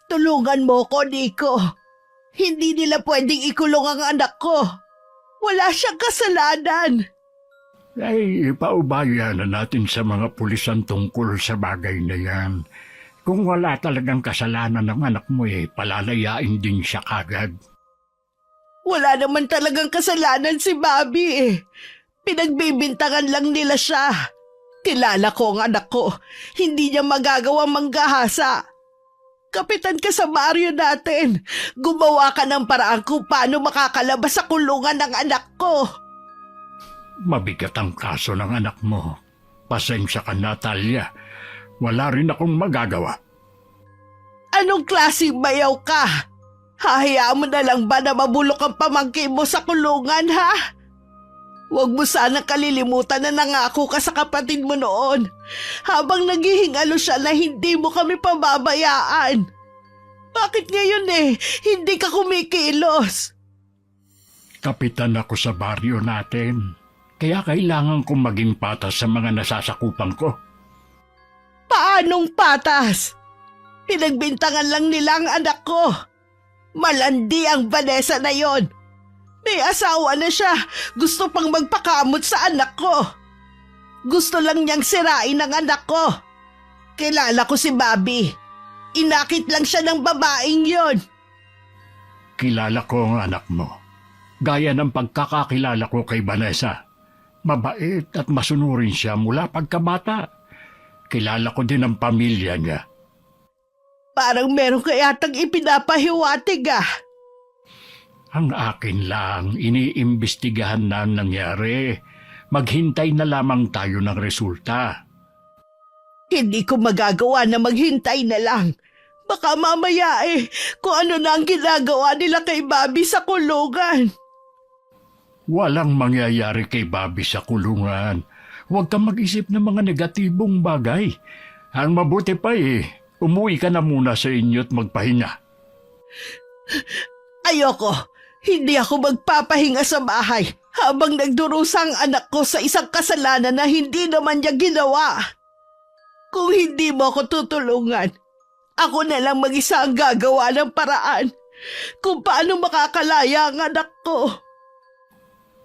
Tulungan mo ko, Nico. Hindi nila pwedeng ikulong ang anak ko. Wala siyang kasalanan. Ay, ipaubayan na natin sa mga pulisan tungkol sa bagay na yan. Kung wala talagang kasalanan ng anak mo palalayain din siya kagad. Wala naman talagang kasalanan si Bobby Pinagbibintangan lang nila siya. Kilala ko ang anak ko. Hindi niya magagawang manggahasa. Kapitan ka sa baryo natin. Gumawa ka ng paraan kung paano makakalabas sa kulungan ng anak ko. Mabigat ang kaso ng anak mo. Pasensya ka na, Talia. Wala rin akong magagawa. Anong klaseng bayaw ka? Hahayaan mo na lang ba na mabulok ang pamangkin mo sa kulungan, ha? Huwag mo sanang kalilimutan na nangako ka sa kapatid mo noon habang naghihingalo siya na hindi mo kami pababayaan. Bakit ngayon hindi ka kumikilos? Kapitan ako sa baryo natin. Kaya kailangan kong maging patas sa mga nasasakupan ko. Paanong patas? Pinagbintangan lang nila ang anak ko. Malandi ang Vanessa na yon. May asawa na siya. Gusto pang magpakamot sa anak ko. Gusto lang niyang sirain ang anak ko. Kilala ko si Bobby. Inakit lang siya ng babaeng yon. Kilala ko ang anak mo. Gaya ng pagkakakilala ko kay Vanessa. Mabait at masunurin siya mula pagkabata. Kilala ko din ang pamilya niya. Parang meron ka yatang ipinapahiwatig Ang akin lang, iniimbestigahan na ang nangyari. Maghintay na lamang tayo ng resulta. Hindi ko magagawa na maghintay na lang. Baka mamaya kung ano na ang ginagawa nila kay Bobby sa kulungan. Walang mangyayari kay Bobby sa kulungan. Huwag kang mag-isip ng mga negatibong bagay. Ang mabuti pa umuwi ka na muna sa inyo at magpahinga. Ayoko. Hindi ako magpapahinga sa bahay habang nagdurusa ang anak ko sa isang kasalanan na hindi naman niya ginawa. Kung hindi mo ako tutulungan, ako na lang mag-isa ang gagawa ng paraan kung paano makakalaya ang anak ko.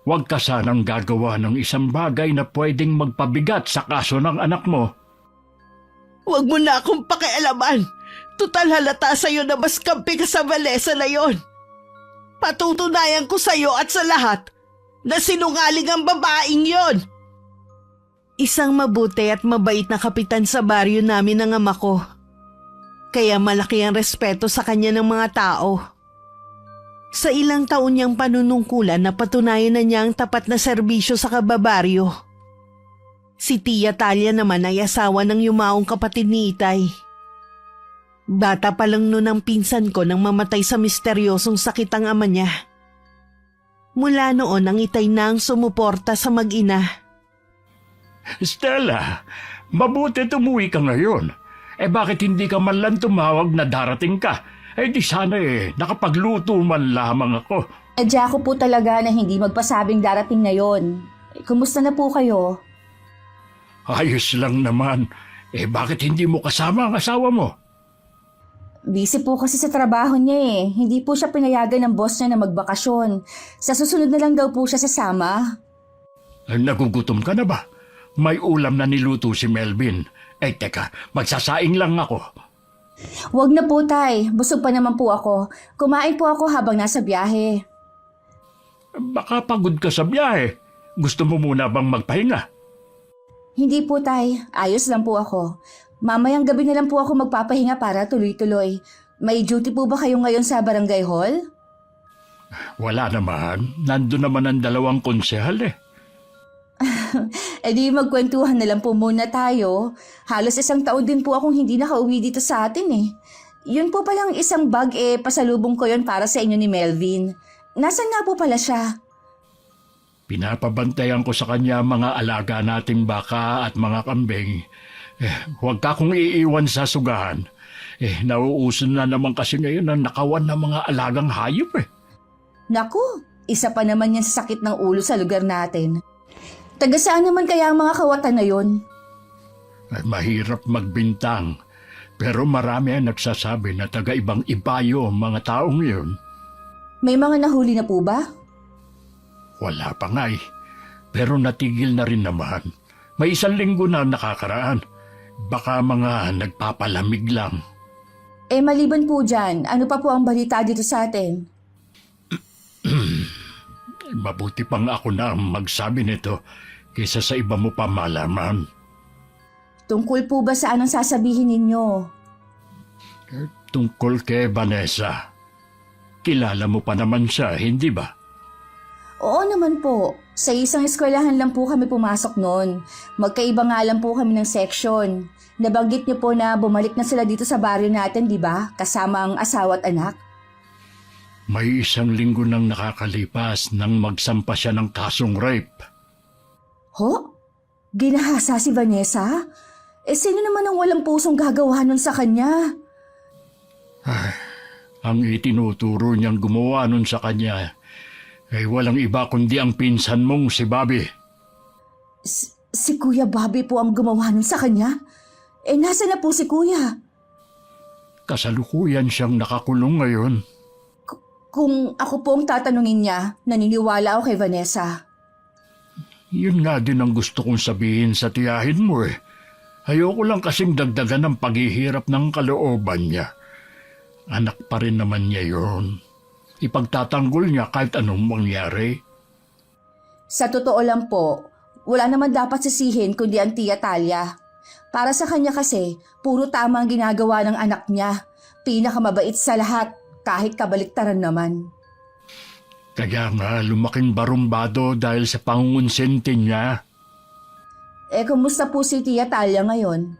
Huwag ka sanang gagawa ng isang bagay na pwedeng magpabigat sa kaso ng anak mo. Huwag mo na akong pakialaman. Tutal halata sa'yo na mas kampi ka sa Vanessa na yon. Patutunayan ko sa'yo at sa lahat na sinungaling ang babaeng yon. Isang mabuti at mabait na kapitan sa baryo namin ang ama ko. Kaya malaki ang respeto sa kanya ng mga tao. Sa ilang taon niyang panunungkulan napatunayan na niya ang tapat na serbisyo sa kababaryo. Si Tia Talia naman ay asawa ng yumaong kapatid ni Itay. Bata pa lang noon ang pinsan ko nang mamatay sa misteryosong sakit ang ama niya. Mula noon ang Itay na ang sumuporta sa mag-ina. Stella, mabuti tumuwi ka ngayon. Bakit hindi ka man lang tumawag na darating ka? Di sana nakapagluto man lamang ako. Adya ko po talaga na hindi magpasabing darating ngayon. Kumusta na po kayo? Ayos lang naman. Bakit hindi mo kasama ang asawa mo? Busy po kasi sa trabaho niya Hindi po siya pinayagan ng boss niya na magbakasyon. Sa susunod na lang daw po siya sasama. Nagugutom ka na ba? May ulam na niluto si Melvin. Teka, magsasaing lang ako. Huwag na po, Tay. Busog pa naman po ako. Kumain po ako habang nasa biyahe. Baka pagod ka sa biyahe. Gusto mo muna bang magpahinga? Hindi po, Tay. Ayos lang po ako. Mamayang gabi na lang po ako magpapahinga para tuloy-tuloy. May duty po ba kayo ngayon sa barangay hall? Wala naman. Nandun naman ang dalawang konsehal Di magkwentuhan na lang po muna tayo. Halos isang taon din po akong hindi nakauwi dito sa atin Yun po palang isang bag pasalubong ko yon para sa inyo ni Melvin. Nasaan nga po pala siya? Pinapabantayan ko sa kanya mga alaga nating baka at mga kambing. Huwag ka kong iiwan sa sugahan. Nauuso na naman kasi ngayon ang nakawan ng mga alagang hayop Naku, isa pa naman yan sa sakit ng ulo sa lugar natin. Taga saan naman kaya ang mga kawatan na yon? Mahirap magbintang. Pero marami ang nagsasabi na taga-ibang ibayo ang mga taong yun. May mga nahuli na po ba? Wala pa nga eh. Pero natigil na rin naman. May 1 linggo na nakakaraan. Baka mga nagpapalamig lang. Maliban po dyan, ano pa po ang balita dito sa atin? Mabuti pang ako na ang magsabi nito kaysa sa iba mo pa malaman. Tungkol po ba sa anong sasabihin ninyo? Tungkol kay Vanessa. Kilala mo pa naman siya, hindi ba? Oo naman po. Sa isang eskwelahan lang po kami pumasok noon. Magkaiba nga lang po kami ng section. Nabanggit niyo po na bumalik na sila dito sa baryo natin, di ba? Kasama ang asawa at anak. May 1 linggo nang nakakalipas nang magsampa siya ng kasong rape. Ho? Ginahasa si Vanessa? Sino naman ang walang pusong gagawa nun sa kanya? Ang itinuturo niyang gumawa nun sa kanya ay walang iba kundi ang pinsan mong si Bobby. Si Kuya Bobby po ang gumawa nun sa kanya? Nasa na po si Kuya? Kasalukuyan siyang nakakulong ngayon. Kung ako po ang tatanungin niya, naniniwala ako kay Vanessa. Yun nga din ang gusto kong sabihin sa tiyahin mo eh. Ayoko lang kasing dagdagan ng paghihirap ng kalooban niya. Anak pa rin naman niya yun. Ipagtatanggol niya kahit anong mangyari. Sa totoo lang po, wala naman dapat sisihin kundi ang Tia Talia. Para sa kanya kasi, puro tama ang ginagawa ng anak niya. Pinakamabait sa lahat, kahit kabaliktaran naman. Kaya nga lumaking barumbado dahil sa pangungonsinti niya. Kumusta po si Tia Talia ngayon?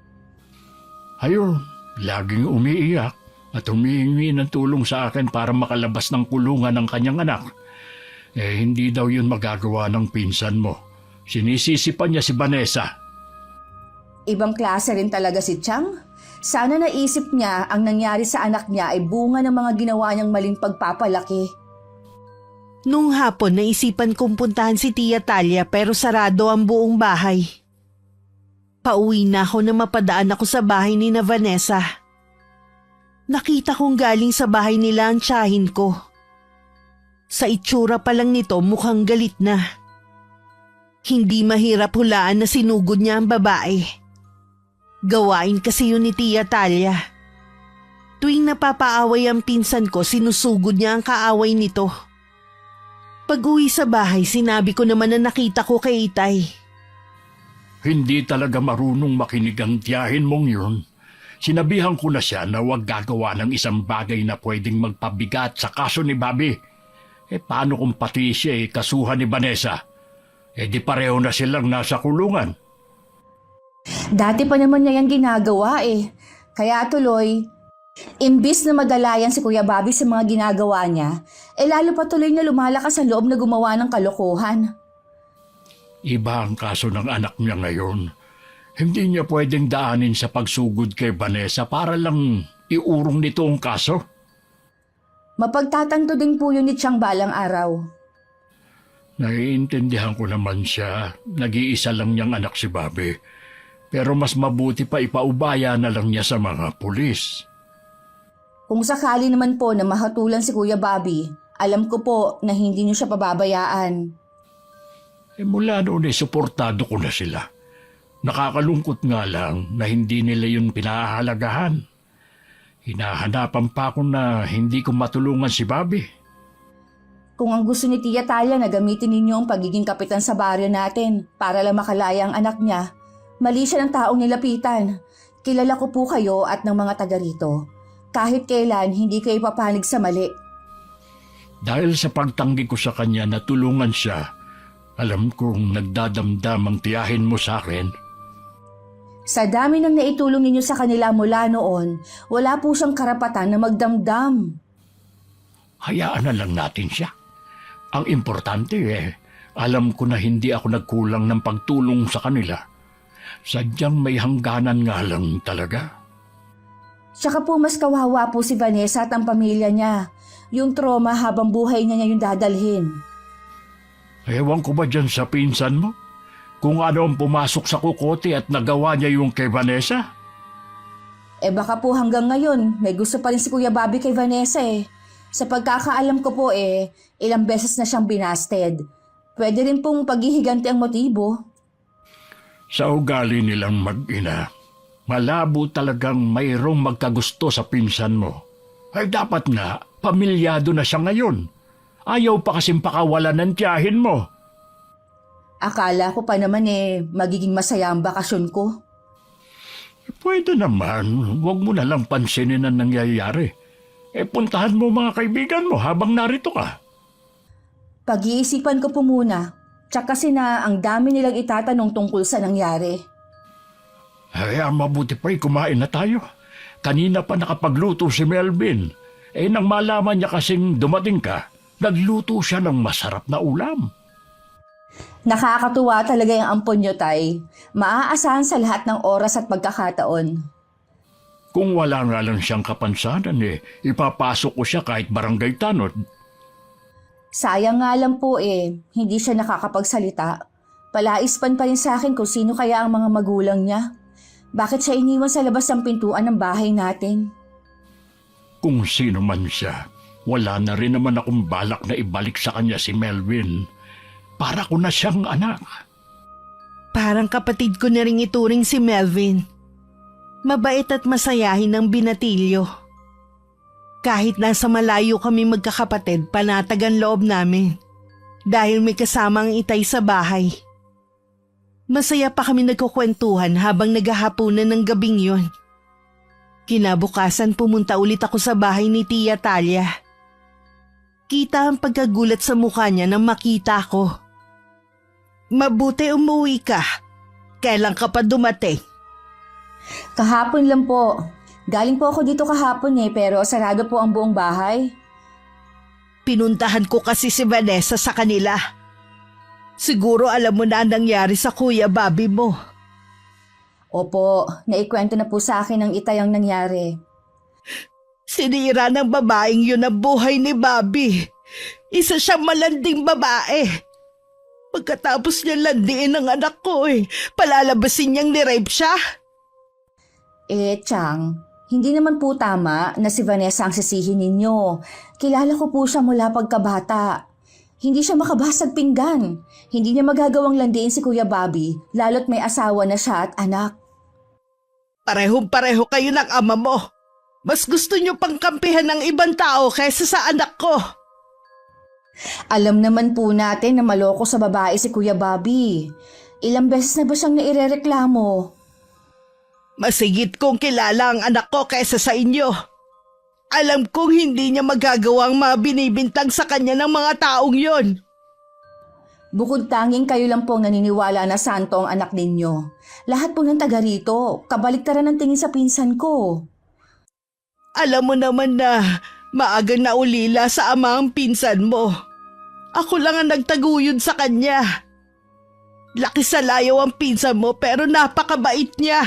Ayun, laging umiiyak at humihingi ng tulong sa akin para makalabas ng kulungan ng kanyang anak. Hindi daw yun magagawa ng pinsan mo. Sinisisi pa niya si Vanessa. Ibang klase rin talaga si Chang. Sana naisip niya ang nangyari sa anak niya ay bunga ng mga ginawa niyang maling pagpapalaki. Nung hapon, naisipan kong puntahan si Tia Talia pero sarado ang buong bahay. Pauwi na ako na mapadaan ako sa bahay ni na Vanessa. Nakita kong galing sa bahay nila ang tiyahin ko. Sa itsura pa lang nito mukhang galit na. Hindi mahirap hulaan na sinugod niya ang babae. Gawain kasi yun ni Tia Talia. Tuwing napapaaway ang pinsan ko, sinusugod niya ang kaaway nito. Pag-uwi sa bahay, sinabi ko naman na nakita ko kay Itay. Hindi talaga marunong makinig ang tiyahin mong yun. Sinabihan ko na siya na huwag gagawa ng isang bagay na pwedeng magpabigat sa kaso ni Bobby. Paano kung pati siya kasuhan ni Vanessa? Di pareho na silang nasa kulungan. Dati pa naman niya yung ginagawa Kaya tuloy, imbis na magalayan si Kuya Bobby sa mga ginagawa niya, lalo pa tuloy na lumalakas ang loob na gumawa ng kalokohan. Iba ang kaso ng anak niya ngayon. Hindi niya pwedeng daanin sa pagsugod kay Vanessa para lang iurong nito ang kaso. Mapagtatanto din po yun ni Chang balang araw. Naiintindihan ko naman siya. Nag-iisa lang niyang anak si Bobby. Pero mas mabuti pa ipaubaya na lang niya sa mga pulis. Kung sakali naman po na mahatulan si Kuya Bobby, alam ko po na hindi niyo siya pababayaan. Mula noon suportado ko na sila. Nakakalungkot nga lang na hindi nila yun pinahahalagahan. Hinahanapan pa ako na hindi ko matulungan si Bobby. Kung ang gusto ni Tia Talia na gamitin ninyo ang pagiging kapitan sa baryo natin para lang makalaya ang anak niya, mali siya ng taong nilapitan. Kilala ko po kayo at ng mga taga rito. Kahit kailan, hindi kayo papanig sa mali. Dahil sa pagtanggi ko sa kanya na tulungan siya, alam kong nagdadamdam ang tiyahin mo sa akin. Sa dami ng naitulong ninyo sa kanila mula noon, wala po siyang karapatan na magdamdam. Hayaan na lang natin siya. Ang importante alam ko na hindi ako nagkulang ng pagtulong sa kanila. Sadyang may hangganan nga lang talaga. Tsaka po mas kawawa po si Vanessa at ang pamilya niya. Yung trauma habang buhay niya yung dadalhin. Ewan ko ba dyan sa pinsan mo? Kung ano ang pumasok sa kukote at nagawa niya yung kay Vanessa? Baka po hanggang ngayon, may gusto pa rin si Kuya Bobby kay Vanessa eh. Sa pagkakaalam ko po ilang beses na siyang binasted. Pwede rin pong paghihiganti ang motibo. Sa ugali nilang mag-ina, malabo talagang mayroong magkagusto sa pinsan mo. Ay dapat nga, pamilyado na siya ngayon. Ayaw pa kasing pakawalan ng tiyahin mo. Akala ko pa naman magiging masaya ang bakasyon ko. Pwede naman, huwag mo na lang pansinin ang nangyayari. Puntahan mo mga kaibigan mo habang narito ka. Pag-iisipan ko po muna. Tsak kasi na ang dami nilang itatanong tungkol sa nangyari. Ay, mabuti pa'y kumain na tayo. Kanina pa nakapagluto si Melvin. Nang malaman niya kasing dumating ka, nagluto siya ng masarap na ulam. Nakakatuwa talaga yung ampon nyo, Tay. Maaasahan sa lahat ng oras at pagkakataon. Kung wala nga lang siyang kapansanan ipapasok ko siya kahit barangay tanod. Sayang nga lang po hindi siya nakakapagsalita. Palaispan pa rin sa akin kung sino kaya ang mga magulang niya. Bakit siya iniwan sa labas ng pintuan ng bahay natin? Kung sino man siya, wala na rin naman akong balak na ibalik sa kanya si Melvin. Para ko na siyang anak. Parang kapatid ko na rin ituring si Melvin. Mabait at masayahin ang binatilyo. Kahit nasa malayo kami magkakapatid, panatagan loob namin. Dahil may kasamang itay sa bahay. Masaya pa kami nagkukwentuhan habang naghahapunan ng gabing yon. Kinabukasan pumunta ulit ako sa bahay ni Tia Talia. Kita ang pagkagulat sa mukha niya nang makita ko. Mabuti umuwi ka. Kailan ka pa dumating? Kahapon lang po. Galing po ako dito kahapon pero sarado po ang buong bahay. Pinuntahan ko kasi si Vanessa sa kanila. Siguro alam mo na ang nangyari sa Kuya Bobby mo. Opo, naikwento na po sa akin ng itay ang nangyari. Sinira ng babaeng yun ang buhay ni Bobby. Isa siyang malanding babae. Pagkatapos niya landiin ang anak ko palalabasin niyang ni-rape siya. Chang, hindi naman po tama na si Vanessa ang sisihin ninyo. Kilala ko po siya mula pagkabata. Hindi siya makabasag pinggan. Hindi niya magagawang landiin si Kuya Bobby, lalo't may asawa na siya at anak. Parehong-pareho kayo ng ama mo. Mas gusto niyo pang kampihan ng ibang tao kaysa sa anak ko. Alam naman po natin na maloko sa babae si Kuya Bobby. Ilang beses na ba siyang nairereklamo? Masigit kong kilala ang anak ko kaysa sa inyo. Alam kong hindi niya magagawang mabinibintang sa kanya ng mga taong yon. Bukod tanging kayo lang pong naniniwala na santo ang anak ninyo. Lahat po ng taga rito, kabaliktaran ng tingin sa pinsan ko. Alam mo naman na maagang naulila sa ama ang pinsan mo. Ako lang ang nagtaguyod sa kanya. Laki sa layaw ang pinsan mo pero napakabait niya.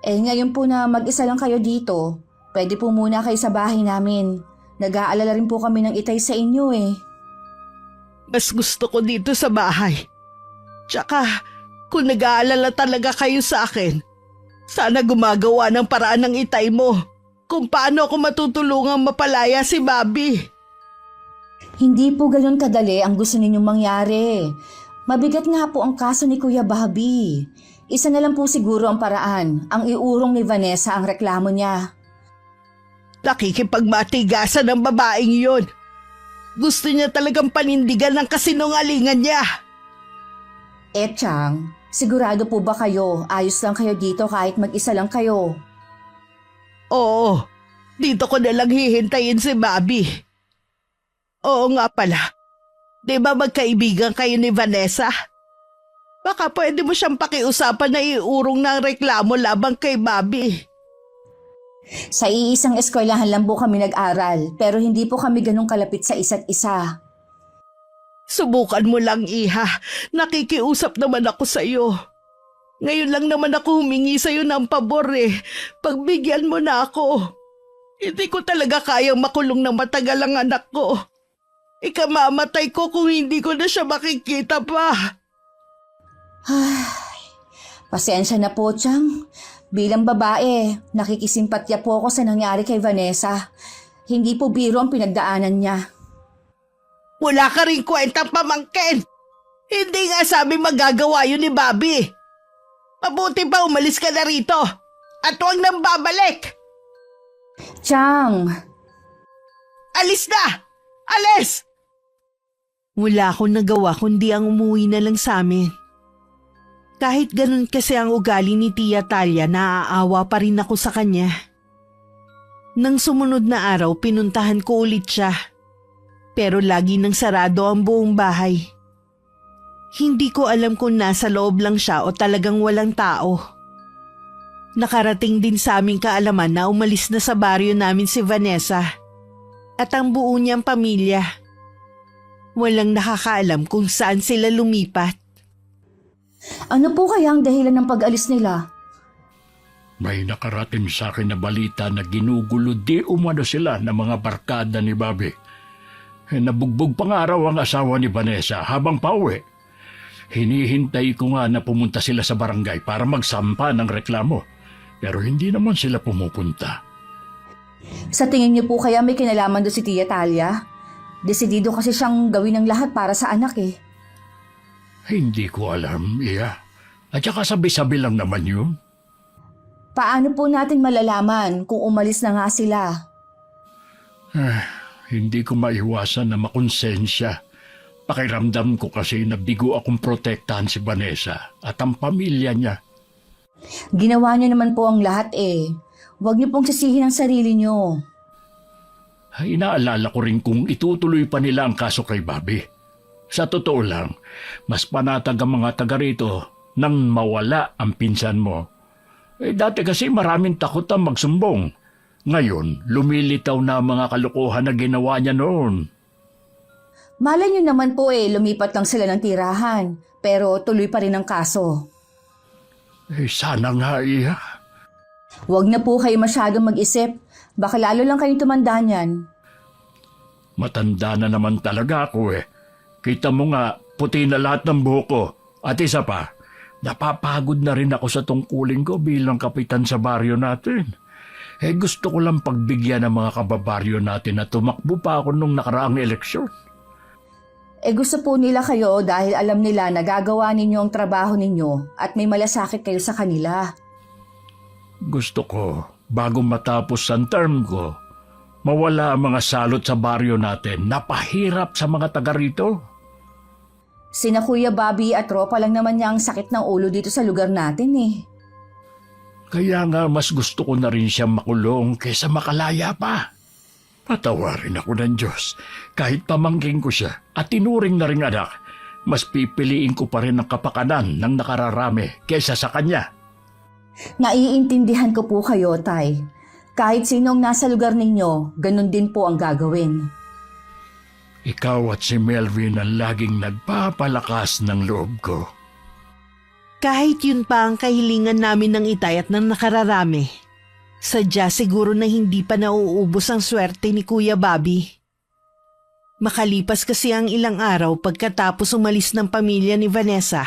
Ngayon po na mag-isa lang kayo dito, pwede po muna kayo sa bahay namin. Nag-aalala rin po kami ng itay sa inyo Mas gusto ko dito sa bahay. Tsaka, kung nag-aalala talaga kayo sa akin, sana gumagawa ng paraan ng itay mo kung paano ako matutulungang mapalaya si Bobby. Hindi po ganun kadali ang gusto ninyong mangyari. Mabigat nga po ang kaso ni Kuya Bobby. Isa na lang po siguro ang paraan, ang iurong ni Vanessa ang reklamo niya. Nakikipagmatigasan ng babaeng yon. Gusto niya talagang panindigan ng kasinungalingan niya. Chang, sigurado po ba kayo? Ayos lang kayo dito kahit mag-isa lang kayo? Oo, dito ko nalang hihintayin si Bobby. Oo nga pala, di ba magkaibigan kayo ni Vanessa? Baka pwede mo siyang pakiusapan na iurong ng reklamo labang kay Bobby. Sa iisang eskwelahan lang po kami nag-aral, pero hindi po kami ganun kalapit sa isa't isa. Subukan mo lang, Iha. Nakikiusap naman ako sa iyo. Ngayon lang naman ako humingi sa iyo ng pabor Pagbigyan mo na ako. Hindi ko talaga kayang makulong ng matagal ang anak ko. Ikamamatay ko kung hindi ko na siya makikita pa. Pasensya na po, Chang. Bilang babae, nakikisimpatya po ako sa nangyari kay Vanessa. Hindi po biro ang pinagdaanan niya. Wala ka rin kwentang pamangkin. Hindi nga sabi magagawa yun ni Bobby. Mabuti pa umalis ka na rito at huwag nang babalik. Chang! Alis na! Alis! Wala akong nagawa kundi ang umuwi na lang sa amin. Kahit ganun kasi ang ugali ni Tia Talia, naaawa pa rin ako sa kanya. Nang sumunod na araw, pinuntahan ko ulit siya. Pero lagi nang sarado ang buong bahay. Hindi ko alam kung nasa loob lang siya o talagang walang tao. Nakarating din sa aming kaalaman na umalis na sa baryo namin si Vanessa at ang buo niyang pamilya. Walang nakakaalam kung saan sila lumipat. Ano po kaya ang dahilan ng pag-alis nila? May nakarating sa akin na balita na ginugulo di umano sila ng mga barkada ni Bobby. Nabugbog pa nga raw ang asawa ni Vanessa habang pauwi. Hinihintay ko nga na pumunta sila sa barangay para magsampa ng reklamo. Pero hindi naman sila pumupunta. Sa tingin niyo po kaya may kinalaman doon si Tia Talia? Desidido kasi siyang gawin ang lahat para sa anak eh. Hindi ko alam, Iya. At saka sabi-sabi lang naman yun. Paano po natin malalaman kung umalis na nga sila? Hindi ko maiwasan na makonsensya. Pakiramdam ko kasi na bigo akong protektahan si Vanessa at ang pamilya niya. Ginawa niyo naman po ang lahat eh. Huwag niyo pong sisihin ang sarili niyo. Inaalala ko rin kung itutuloy pa nila ang kaso kay Bobby. Sa totoo lang, mas panatag ang mga taga rito nang mawala ang pinsan mo. Dati kasi maraming takot ang magsumbong. Ngayon, lumilitaw na ang mga kalokohan na ginawa niya noon. Malay niyo naman po eh, lumipat lang sila ng tirahan. Pero tuloy pa rin ang kaso. Sana nga, Iya. Huwag na po kayo masyadong mag-isip. Baka lalo lang kayong tumanda niyan. Matanda na naman talaga ako eh. Kita mo nga, puti na lahat ng buhok ko. At isa pa, napapagod na rin ako sa tungkulin ko bilang kapitan sa baryo natin. Gusto ko lang pagbigyan ng mga kababaryo natin na tumakbo pa ako nung nakaraang eleksyon. Gusto po nila kayo dahil alam nila na gagawa ninyo ang trabaho ninyo at may malasakit kayo sa kanila. Gusto ko, bago matapos ang term ko, mawala ang mga salot sa baryo natin na pahirap sa mga taga rito. Sina Kuya Bobby at Tropa lang naman niya ang sakit ng ulo dito sa lugar natin eh. Kaya nga mas gusto ko na rin siya makulong kaysa makalaya pa. Patawarin ako ng Diyos. Kahit pamangking ko siya at tinuring na rin anak, mas pipiliin ko pa rin ang kapakanan ng nakararami kaysa sa kanya. Naiintindihan ko po kayo, Tay. Kahit sinong nasa lugar ninyo, ganun din po ang gagawin. Ikaw at si Melvin ang laging nagpapalakas ng loob ko. Kahit yun pa ang kahilingan namin ng Itay at ng nakararami, sadya siguro na hindi pa nauubos ang swerte ni Kuya Bobby. Makalipas kasi ang ilang araw pagkatapos umalis ng pamilya ni Vanessa.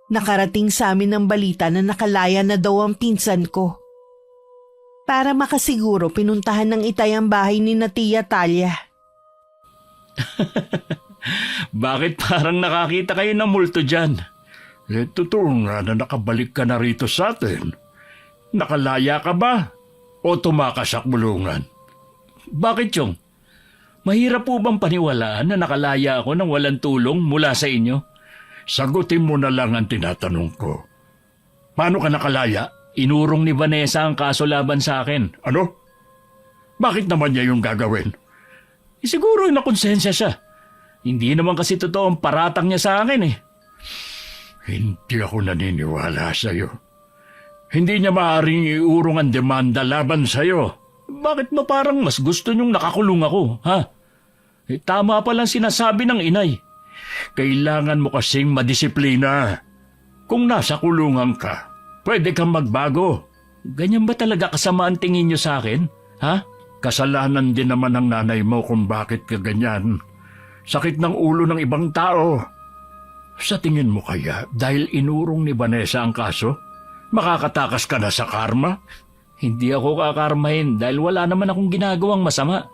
Nakarating sa amin ang balita na nakalaya na daw ang pinsan ko. Para makasiguro, pinuntahan ng Itay ang bahay ni Tia Talia. Bakit parang nakakita kayo ng multo dyan? Totoo nga na nakabalik ka na rito sa atin. Nakalaya ka ba? O tumakas sa kulungan? Bakit yung? Mahirap po bang paniwalaan na nakalaya ako nang walang tulong mula sa inyo? Sagutin mo na lang ang tinatanong ko. Paano ka nakalaya? Inurong ni Vanessa ang kaso laban sa akin. Ano? Bakit naman niya yung gagawin? Siguro nakonsensya siya. Hindi naman kasi totoo ang paratang niya sa akin eh. Hindi ako naniniwala sa'yo. Hindi niya maaaring iurong ang demanda laban sa'yo. Bakit mo parang mas gusto niyong nakakulong ako, ha? Tama palang sinasabi ng inay. Kailangan mo kasing madisiplina. Kung nasa kulungan ka, pwede kang magbago. Ganyan ba talaga kasama ang tingin niyo sa akin, ha? Kasalanan din naman ng nanay mo kung bakit ka ganyan. Sakit ng ulo ng ibang tao. Sa tingin mo kaya, dahil inurong ni Vanessa ang kaso, Makakatakas ka na sa karma? Hindi ako kakarmahin dahil wala naman akong ginagawang masama.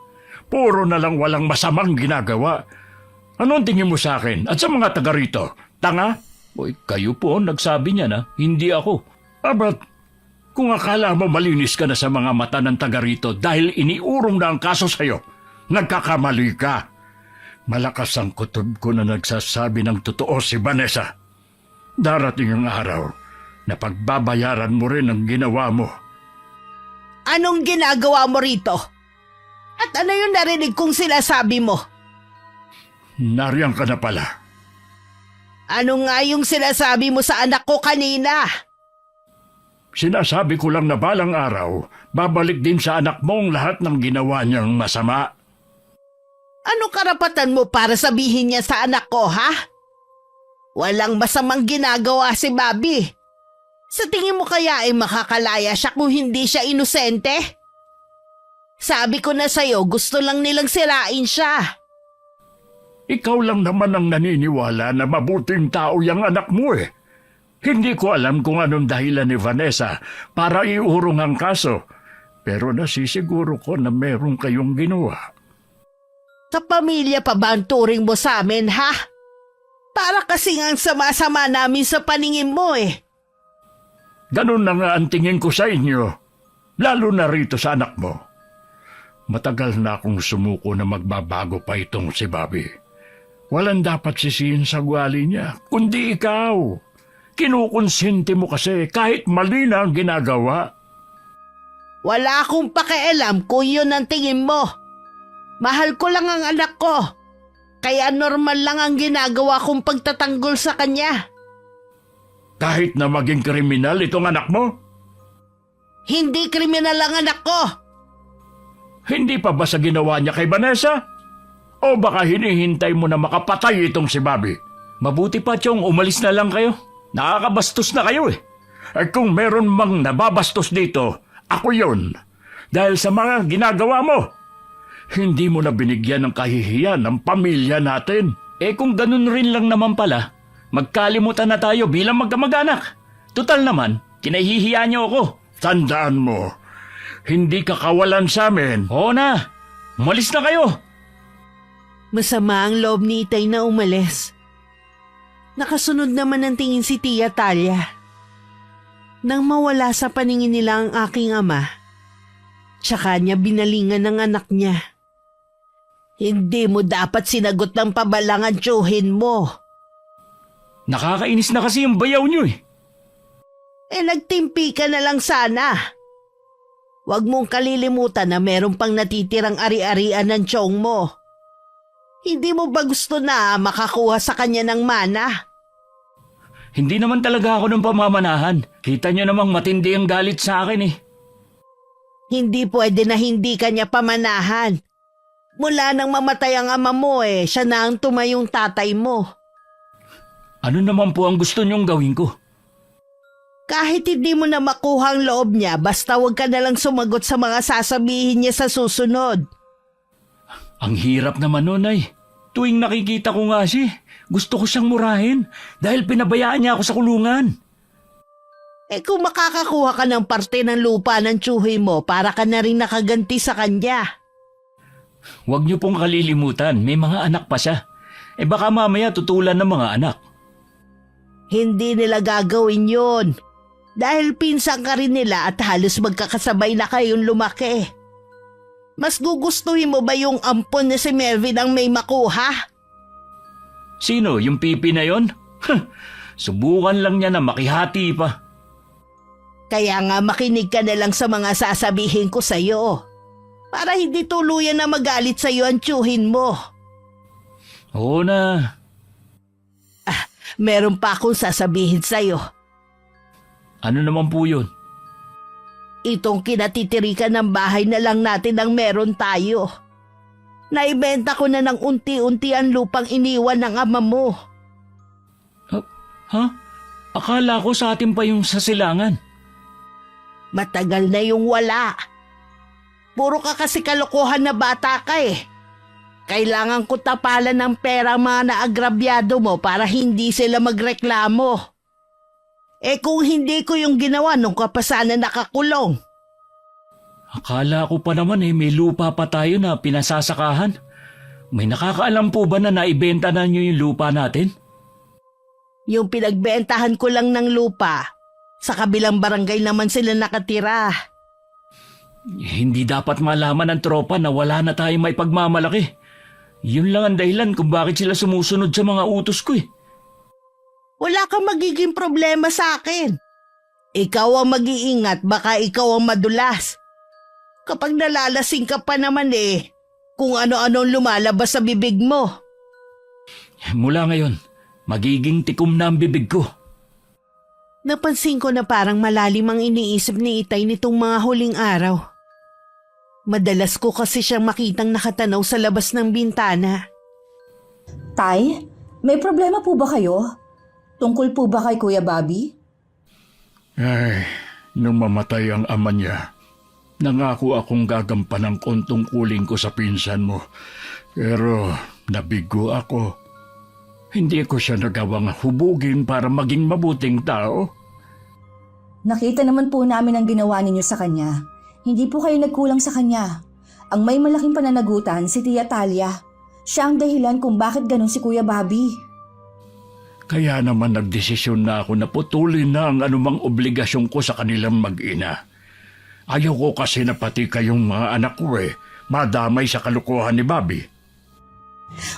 Puro na lang walang masamang ginagawa. Anong tingin mo sa akin at sa mga taga rito? Tanga? Uy, kayo po nagsabi niya na, hindi ako. Abat, kung akala mo malinis ka na sa mga mata ng taga rito dahil iniurong na ang kaso sa'yo, nagkakamali ka. Malakas ang kutob ko na nagsasabi ng totoo si Vanessa. Darating ang araw na pagbabayaran mo rin ang ginawa mo. Anong ginagawa mo rito? At ano yung narinig kong sinasabi mo? Nariyan ka na pala. Ano nga yung sinasabi mo sa anak ko kanina? Sinasabi ko lang na balang araw, babalik din sa anak mo ang lahat ng ginawa niyang masama. Ano karapatan mo para sabihin niya sa anak ko, ha? Walang masamang ginagawa si Bobby. Sa tingin mo kaya ay makakalaya siya kung hindi siya inosente? Sabi ko na sa'yo, gusto lang nilang sirain siya. Ikaw lang naman ang naniniwala na mabuting tao yung anak mo eh. Hindi ko alam kung anong dahilan ni Vanessa para iurong ang kaso, pero nasisiguro ko na meron kayong ginawa. Sa pamilya pa ba ang turing mo sa amin, ha? Para kasing ang sama-sama namin sa paningin mo eh. Ganun na nga ang tingin ko sa inyo, lalo na rito sa anak mo. Matagal na akong sumuko na magbabago pa itong si Bobby. Walang dapat sisihin sa ugali niya, kundi ikaw. Kinukonsinti mo kasi kahit mali na ang ginagawa. Wala akong pakialam kung yun ang tingin mo. Mahal ko lang ang anak ko. Kaya normal lang ang ginagawa kong pagtatanggol sa kanya. Kahit na maging kriminal itong anak mo? Hindi kriminal ang anak ko. Hindi pa ba sa ginawa niya kay Vanessa? O baka hinihintay mo na makapatay itong si Bobby? Mabuti pa, Chong, umalis na lang kayo. Nakakabastos na kayo eh. Ay kung meron mang nababastos dito, ako yun. Dahil sa mga ginagawa mo. Hindi mo na binigyan ng kahihiyan ng pamilya natin. Eh kung ganun rin lang naman pala, magkalimutan na tayo bilang magkamag-anak. Tutal naman, kinahihiya niyo ako. Tandaan mo, hindi ka kawalan sa amin. Oo na, umalis na kayo. Masama ang loob ni Itay na umalis. Nakasunod naman ang tingin si Tia Talia. Nang mawala sa paningin nila ang aking ama, tsaka niya binalingan ng anak niya. Hindi mo dapat sinagot ng pabalang ang tiyuhin mo. Nakakainis na kasi yung bayaw niyo eh. Nagtimpi ka na lang sana. Huwag mong kalilimutan na meron pang natitirang ari-arian ng tiyong mo. Hindi mo ba gusto na makakuha sa kanya ng mana? Hindi naman talaga ako ng pamamanahan. Kita niyo namang matindi ang galit sa akin eh. Hindi pwede na hindi kanya pamanahan. Mula nang mamatay ang ama mo siya na ang tumayong tatay mo. Ano naman po ang gusto niyong gawin ko? Kahit hindi mo na makuha ang loob niya, basta huwag ka na lang sumagot sa mga sasabihin niya sa susunod. Ang hirap naman nun ay. Tuwing nakikita ko nga siya, gusto ko siyang murahin dahil pinabayaan niya ako sa kulungan. Kung makakakuha ka ng parte ng lupa ng tiyuhin mo, para ka na rin nakaganti sa kanya. Huwag niyo pong kalilimutan, may mga anak pa siya. Baka mamaya tutulan ng mga anak. Hindi nila gagawin yun. Dahil pinsan ka rin nila at halos magkakasabay na kayong lumaki. Mas gugustuhin mo ba yung ampon na si Melvin ang may makuha? Sino, yung pipi na yon? Subukan lang niya na makihati pa. Kaya nga makinig ka na lang sa mga sasabihin ko sa'yo. Para hindi tuluyan na magalit sa'yo ang tiyuhin mo. Oo na. Meron pa akong sasabihin sa'yo. Ano naman po yun? Itong kinatitirikan ng bahay na lang natin ang meron tayo. Naibenta ko na ng unti-unti ang lupang iniwan ng ama mo. Ha? Akala ko sa atin pa yung sasilangan. Matagal na yung wala. Puro ka kasi kalokohan na bata ka eh. Kailangan ko tapalan ng pera ang mga naagrabyado mo para hindi sila magreklamo. Kung hindi ko yung ginawa nung ka pa sana nakakulong. Akala ko pa naman may lupa pa tayo na pinasasakahan. May nakakaalam po ba na naibenta na niyo yung lupa natin? Yung pinagbentahan ko lang ng lupa, sa kabilang barangay naman sila nakatira. Hindi dapat malaman ng tropa na wala na tayong may pagmamalaki. Yun lang ang dahilan kung bakit sila sumusunod sa mga utos ko eh. Wala kang magiging problema sa akin. Ikaw ang mag-iingat, baka ikaw ang madulas. Kapag nalalasing ka pa naman kung ano-anong lumalabas sa bibig mo. Mula ngayon, magiging tikom na ang bibig ko. Napansin ko na parang malalim ang iniisip ni Itay nitong mga huling araw. Madalas ko kasi siyang makitang nakatanaw sa labas ng bintana. Tay, may problema po ba kayo? Tungkol po ba kay Kuya Bobby? Ay, nung mamatay ang ama niya, nangako akong gagampan ng tungkulin ko sa pinsan mo. Pero nabigo ako. Hindi ko siya nagawang hubugin para maging mabuting tao. Nakita naman po namin ang ginawa ninyo sa kanya. Hindi po kayo nagkulang sa kanya. Ang may malaking pananagutan si Tia Talia. Siya ang dahilan kung bakit ganun si Kuya Bobby. Kaya naman nagdesisyon na ako na putulin na ang anumang obligasyon ko sa kanilang mag-ina. Ayaw ko kasi na pati kayong mga anak ko madamay sa kalukuhan ni Bobby.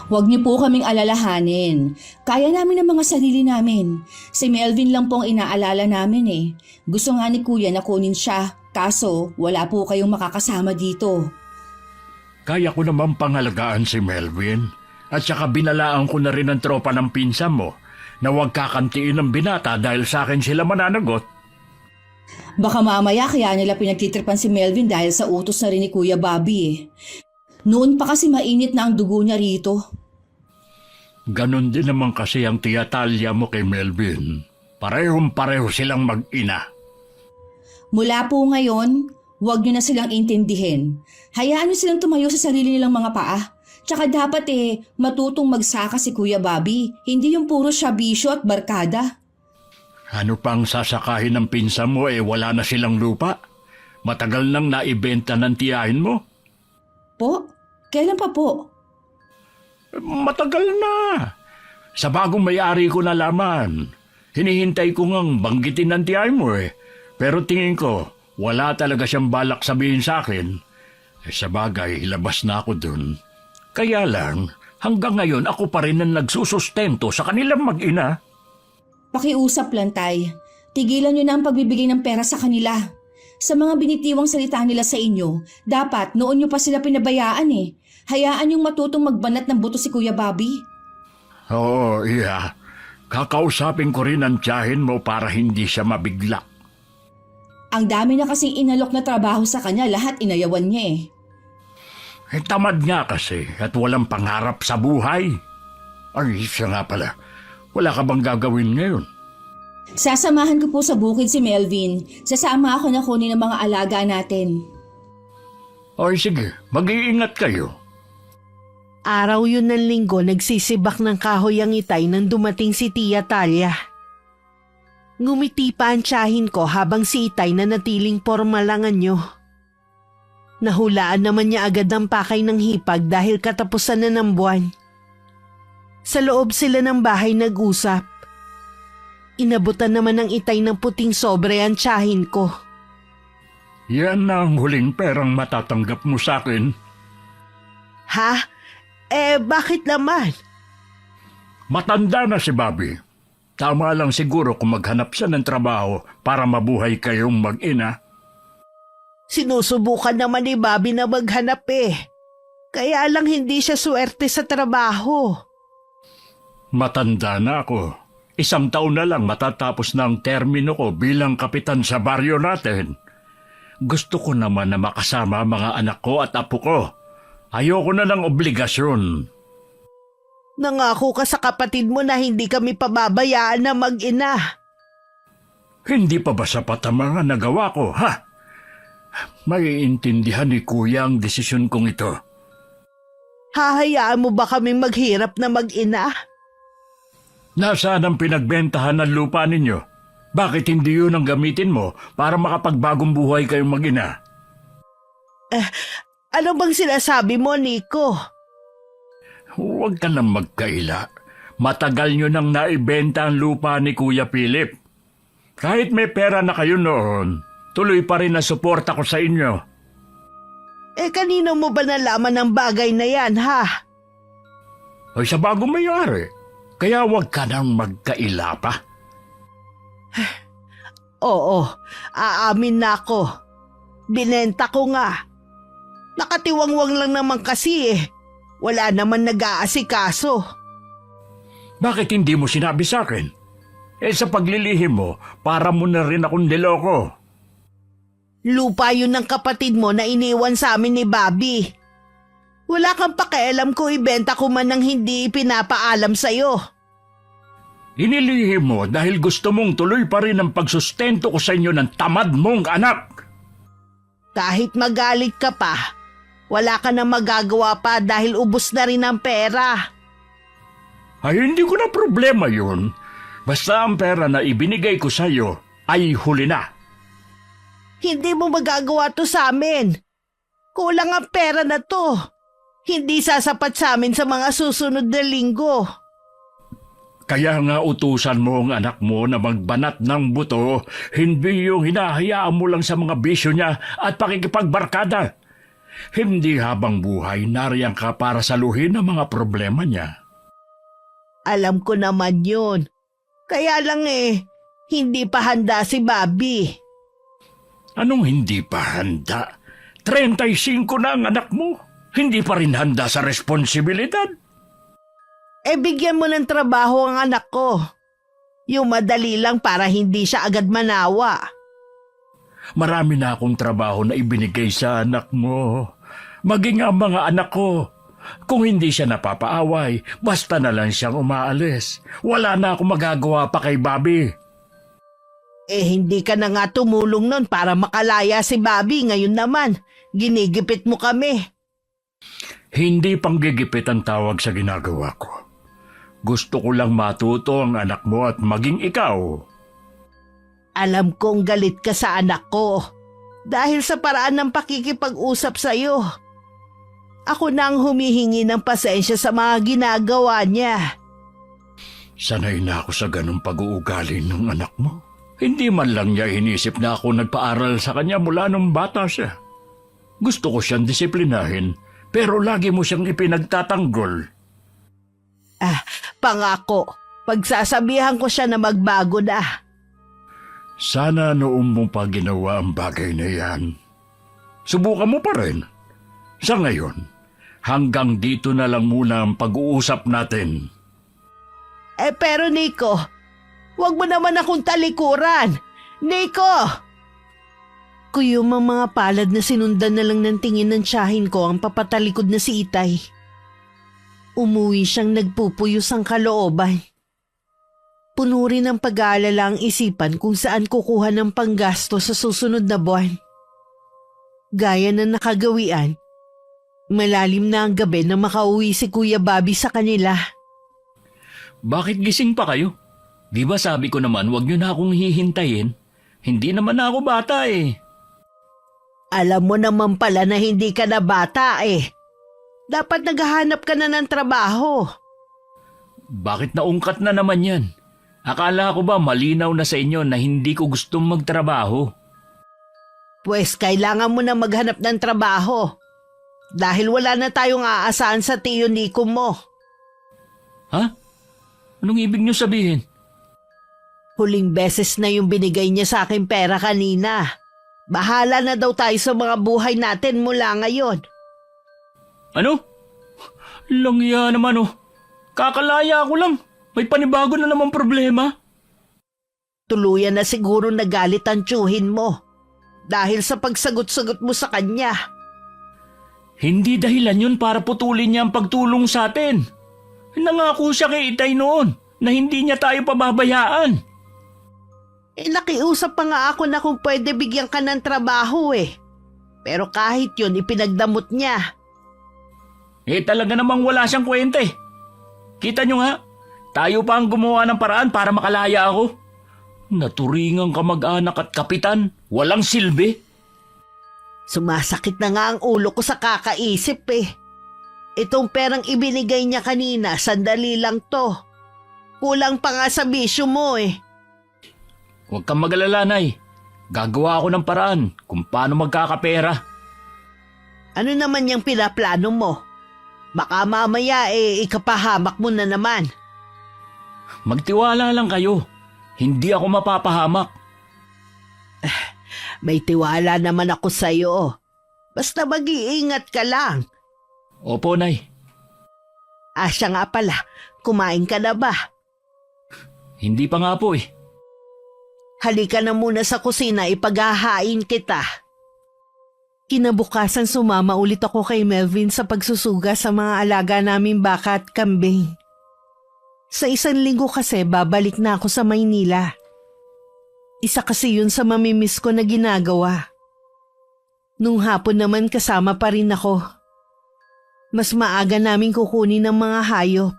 Huwag niyo po kaming alalahanin. Kaya namin ang mga sarili namin. Si Melvin lang po ang inaalala namin. Gusto nga ni Kuya na kunin siya. Kaso wala po kayong makakasama dito. Kaya ko naman pangalagaan si Melvin. At saka binalaan ko na rin ang tropa ng pinsan mo na huwag kakantiin ng binata dahil sa akin sila mananagot. Baka mamaya kaya nila pinagtitripan si Melvin dahil sa utos na rin ni Kuya Bobby. Noon pa kasi mainit na ang dugo niya rito. Ganon din naman kasi ang Tia Talia mo kay Melvin. Parehong-pareho silang mag-ina. Mula po ngayon, huwag niyo na silang intindihin. Hayaan niyo silang tumayo sa sarili nilang mga paa. Tsaka dapat matutong magsaka si Kuya Bobby. Hindi yung puro siya bisyo at barkada. Ano pang sasakahin ng pinsan mo wala na silang lupa? Matagal nang naibenta ng tiyahin mo? Po? Kailan pa po? Matagal na. Sa bagong may-ari ko nalaman. Hinihintay ko ngang banggitin ng tiyahin mo Pero tingin ko, wala talaga siyang balak sabihin sa akin. Sa bagay, labas na ako dun. Kaya lang, hanggang ngayon ako pa rin ang nagsusustento sa kanilang mag-ina. Pakiusap lang, Tay. Tigilan niyo na ang pagbibigay ng pera sa kanila. Sa mga binitiwang salita nila sa inyo, dapat noon niyo pa sila pinabayaan Hayaan niyong matutong magbanat ng buto si Kuya Bobby. Oo, iya. Kakausapin ko rin ang tiyahin mo para hindi siya mabigla. Ang dami na kasing inalok na trabaho sa kanya, lahat inayawan niya Tamad nga kasi at walang pangarap sa buhay. Ay, siya nga pala. Wala ka bang gagawin ngayon? Sasamahan ko po sa bukid si Melvin. Sasama ako na kunin ang mga alaga natin. Ay, sige. Mag-iingat kayo. Araw yun ng linggo nagsisibak ng kahoy ang Itay nang dumating si Tia Talia. Ngumiti pa ang tiyahin ko habang si Itay na natiling pormal ang anyo. Nahulaan naman niya agad ang pakay ng hipag dahil katapusan na ng buwan. Sa loob sila ng bahay nag-usap. Inabutan naman ng Itay ng puting sobre ang tiyahin ko. Yan na ang huling perang matatanggap mo sa akin. Ha? Bakit naman? Matanda na si Bobby. Tama lang siguro kung maghanap siya ng trabaho para mabuhay kayong mag-ina. Sinusubukan naman ni Bobby na maghanap Kaya lang hindi siya swerte sa trabaho. Matanda na ako. 1 taon na lang matatapos na ang termino ko bilang kapitan sa baryo natin. Gusto ko naman na makasama ang mga anak ko at apo ko. Ayoko na ng obligasyon. Nangako ka sa kapatid mo na hindi kami pababayaan na mag-ina. Hindi pa ba sapat ang mga nagawa ko, ha? Maiintindihan ni Kuya ang desisyon kong ito. Hahayaan mo ba kaming maghirap na mag-ina? Nasaan ang pinagbentahan ng lupa ninyo? Bakit hindi yun ang gamitin mo para makapagbagong buhay kayong mag-ina? Ano bang sinasabi mo, Nico? Huwag ka nang magkaila. Matagal nyo nang naibenta ang lupa ni Kuya Philip. Kahit may pera na kayo noon, tuloy pa rin ang suporta ko sa inyo. Kanino mo ba nalaman ang bagay na yan, ha? Ay sa bagong may-ari. Kaya huwag ka nang magkaila pa. Oo, aamin na ako. Binenta ko nga. Nakatiwangwang lang naman kasi eh. Wala naman nag-aasikaso. Bakit hindi mo sinabi sa akin? Sa paglilihim mo, para mo na rin akong niloko. Lupa yun ng kapatid mo na iniwan sa amin ni Bobby. Wala kang pakialam kung ibenta ko man ng hindi pinapaalam sa'yo. Inilihim mo dahil gusto mong tuloy pa rin ang pagsustento ko sa inyo ng tamad mong anak. Kahit magalit ka pa, wala ka na magagawa pa dahil ubos na rin ang pera. Ay hindi ko na problema yun. Basta ang pera na ibinigay ko sa iyo ay huli na. Hindi mo magagawa to sa amin. Kulang ang pera na to. Hindi sasapat sa amin sa mga susunod na linggo. Kaya nga utusan mo ang anak mo na magbanat ng buto, hindi yung hinahayaan mo lang sa mga bisyo niya at pakikipagbarkada. Hindi habang buhay nariyan ka para saluhin ang mga problema niya. Alam ko naman yun. Kaya lang hindi pa handa si Bobby. Anong hindi pa handa? 35 na ang anak mo. Hindi pa rin handa sa responsibilidad. Bigyan mo ng trabaho ang anak ko. Yung madali lang para hindi siya agad manawa. Marami na akong trabaho na ibinigay sa anak mo. Maging ang mga anak ko. Kung hindi siya napapaaway, basta na lang siyang umaalis. Wala na akong magagawa pa kay Bobby. Hindi ka na nga tumulong nun para makalaya si Bobby. Ngayon naman, ginigipit mo kami. Hindi panggigipit ang tawag sa ginagawa ko. Gusto ko lang matuto ang anak mo at maging ikaw. Alam kong galit ka sa anak ko dahil sa paraan ng pakikipag-usap sa'yo. Ako na ang humihingi ng pasensya sa mga ginagawa niya. Sanay na ako sa ganong pag-uugali ng anak mo. Hindi man lang niya inisip na ako nagpaaral sa kanya mula nung bata siya. Gusto ko siyang disiplinahin, pero lagi mo siyang ipinagtatanggol. Pangako, pagsasabihan ko siya na magbago na. Sana noong mo pa ginawa ang bagay na yan. Subukan mo pa rin. Sa ngayon, hanggang dito na lang muna ang pag-uusap natin. Pero Nico, wag mo naman akong talikuran. Nico! Kuyum ang mga palad na sinundan na lang ng tingin ng tiyahin ko ang papatalikod na si Itay. Umuwi siyang nagpupuyos ang kalooban. Puno rin ng pag-aalala ang isipan kung saan kukuha ng panggasto sa susunod na buwan. Gaya na nakagawian, malalim na ang gabi na makauwi si Kuya Bobby sa kanila. Bakit gising pa kayo? Di ba sabi ko naman wag niyo na akong hihintayin? Hindi naman ako bata eh. Alam mo naman pala na hindi ka na bata eh. Dapat naghahanap ka na ng trabaho. Bakit naungkat na naman yan? Akala ko ba malinaw na sa inyo na hindi ko gustong magtrabaho? Pues kailangan mo na maghanap ng trabaho. Dahil wala na tayong aasahan sa tiyo Nico mo. Ha? Anong ibig niyo sabihin? Huling beses na yung binigay niya sa akin pera kanina. Bahala na daw tayo sa mga buhay natin mula ngayon. Ano? Langya naman oh. Kakalaya ko lang. May panibago na naman problema. Tuluyan na siguro nagalit ang tiyuhin mo. Dahil sa pagsagot-sagot mo sa kanya. Hindi dahilan yun para putulin niya ang pagtulong sa atin. Nangako siya kay Itay noon na hindi niya tayo pababayaan. Nakiusap pa nga ako na kung pwede bigyan ka ng trabaho eh. Pero kahit yun, ipinagdamot niya. Talaga namang wala siyang kwenta eh. Kita nyo nga, tayo pa ang gumawa ng paraan para makalaya ako. Naturingang kamag-anak at kapitan, walang silbi. Sumasakit na nga ang ulo ko sa kakaisip eh. Itong perang ibinigay niya kanina, sandali lang to. Kulang pa nga sa bisyo mo eh. Huwag kang mag-alala, Nay. Gagawa ako ng paraan kung paano magkakapera. Ano naman yung pinaplano mo? Baka mamaya ikapahamak mo na naman. Magtiwala lang kayo. Hindi ako mapapahamak. May tiwala naman ako sa'yo. Basta mag-iingat ka lang. Opo, Nay. Siya nga pala, kumain ka na ba? Hindi pa nga po eh. Halika na muna sa kusina, ipaghahain kita. Kinabukasan sumama ulit ako kay Melvin sa pagsusuga sa mga alaga naming baka at kambing. Sa 1 linggo kasi babalik na ako sa Maynila. Isa kasi yun sa mamimiss ko na ginagawa. Nung hapon naman kasama pa rin ako. Mas maaga namin kukunin ng mga hayop.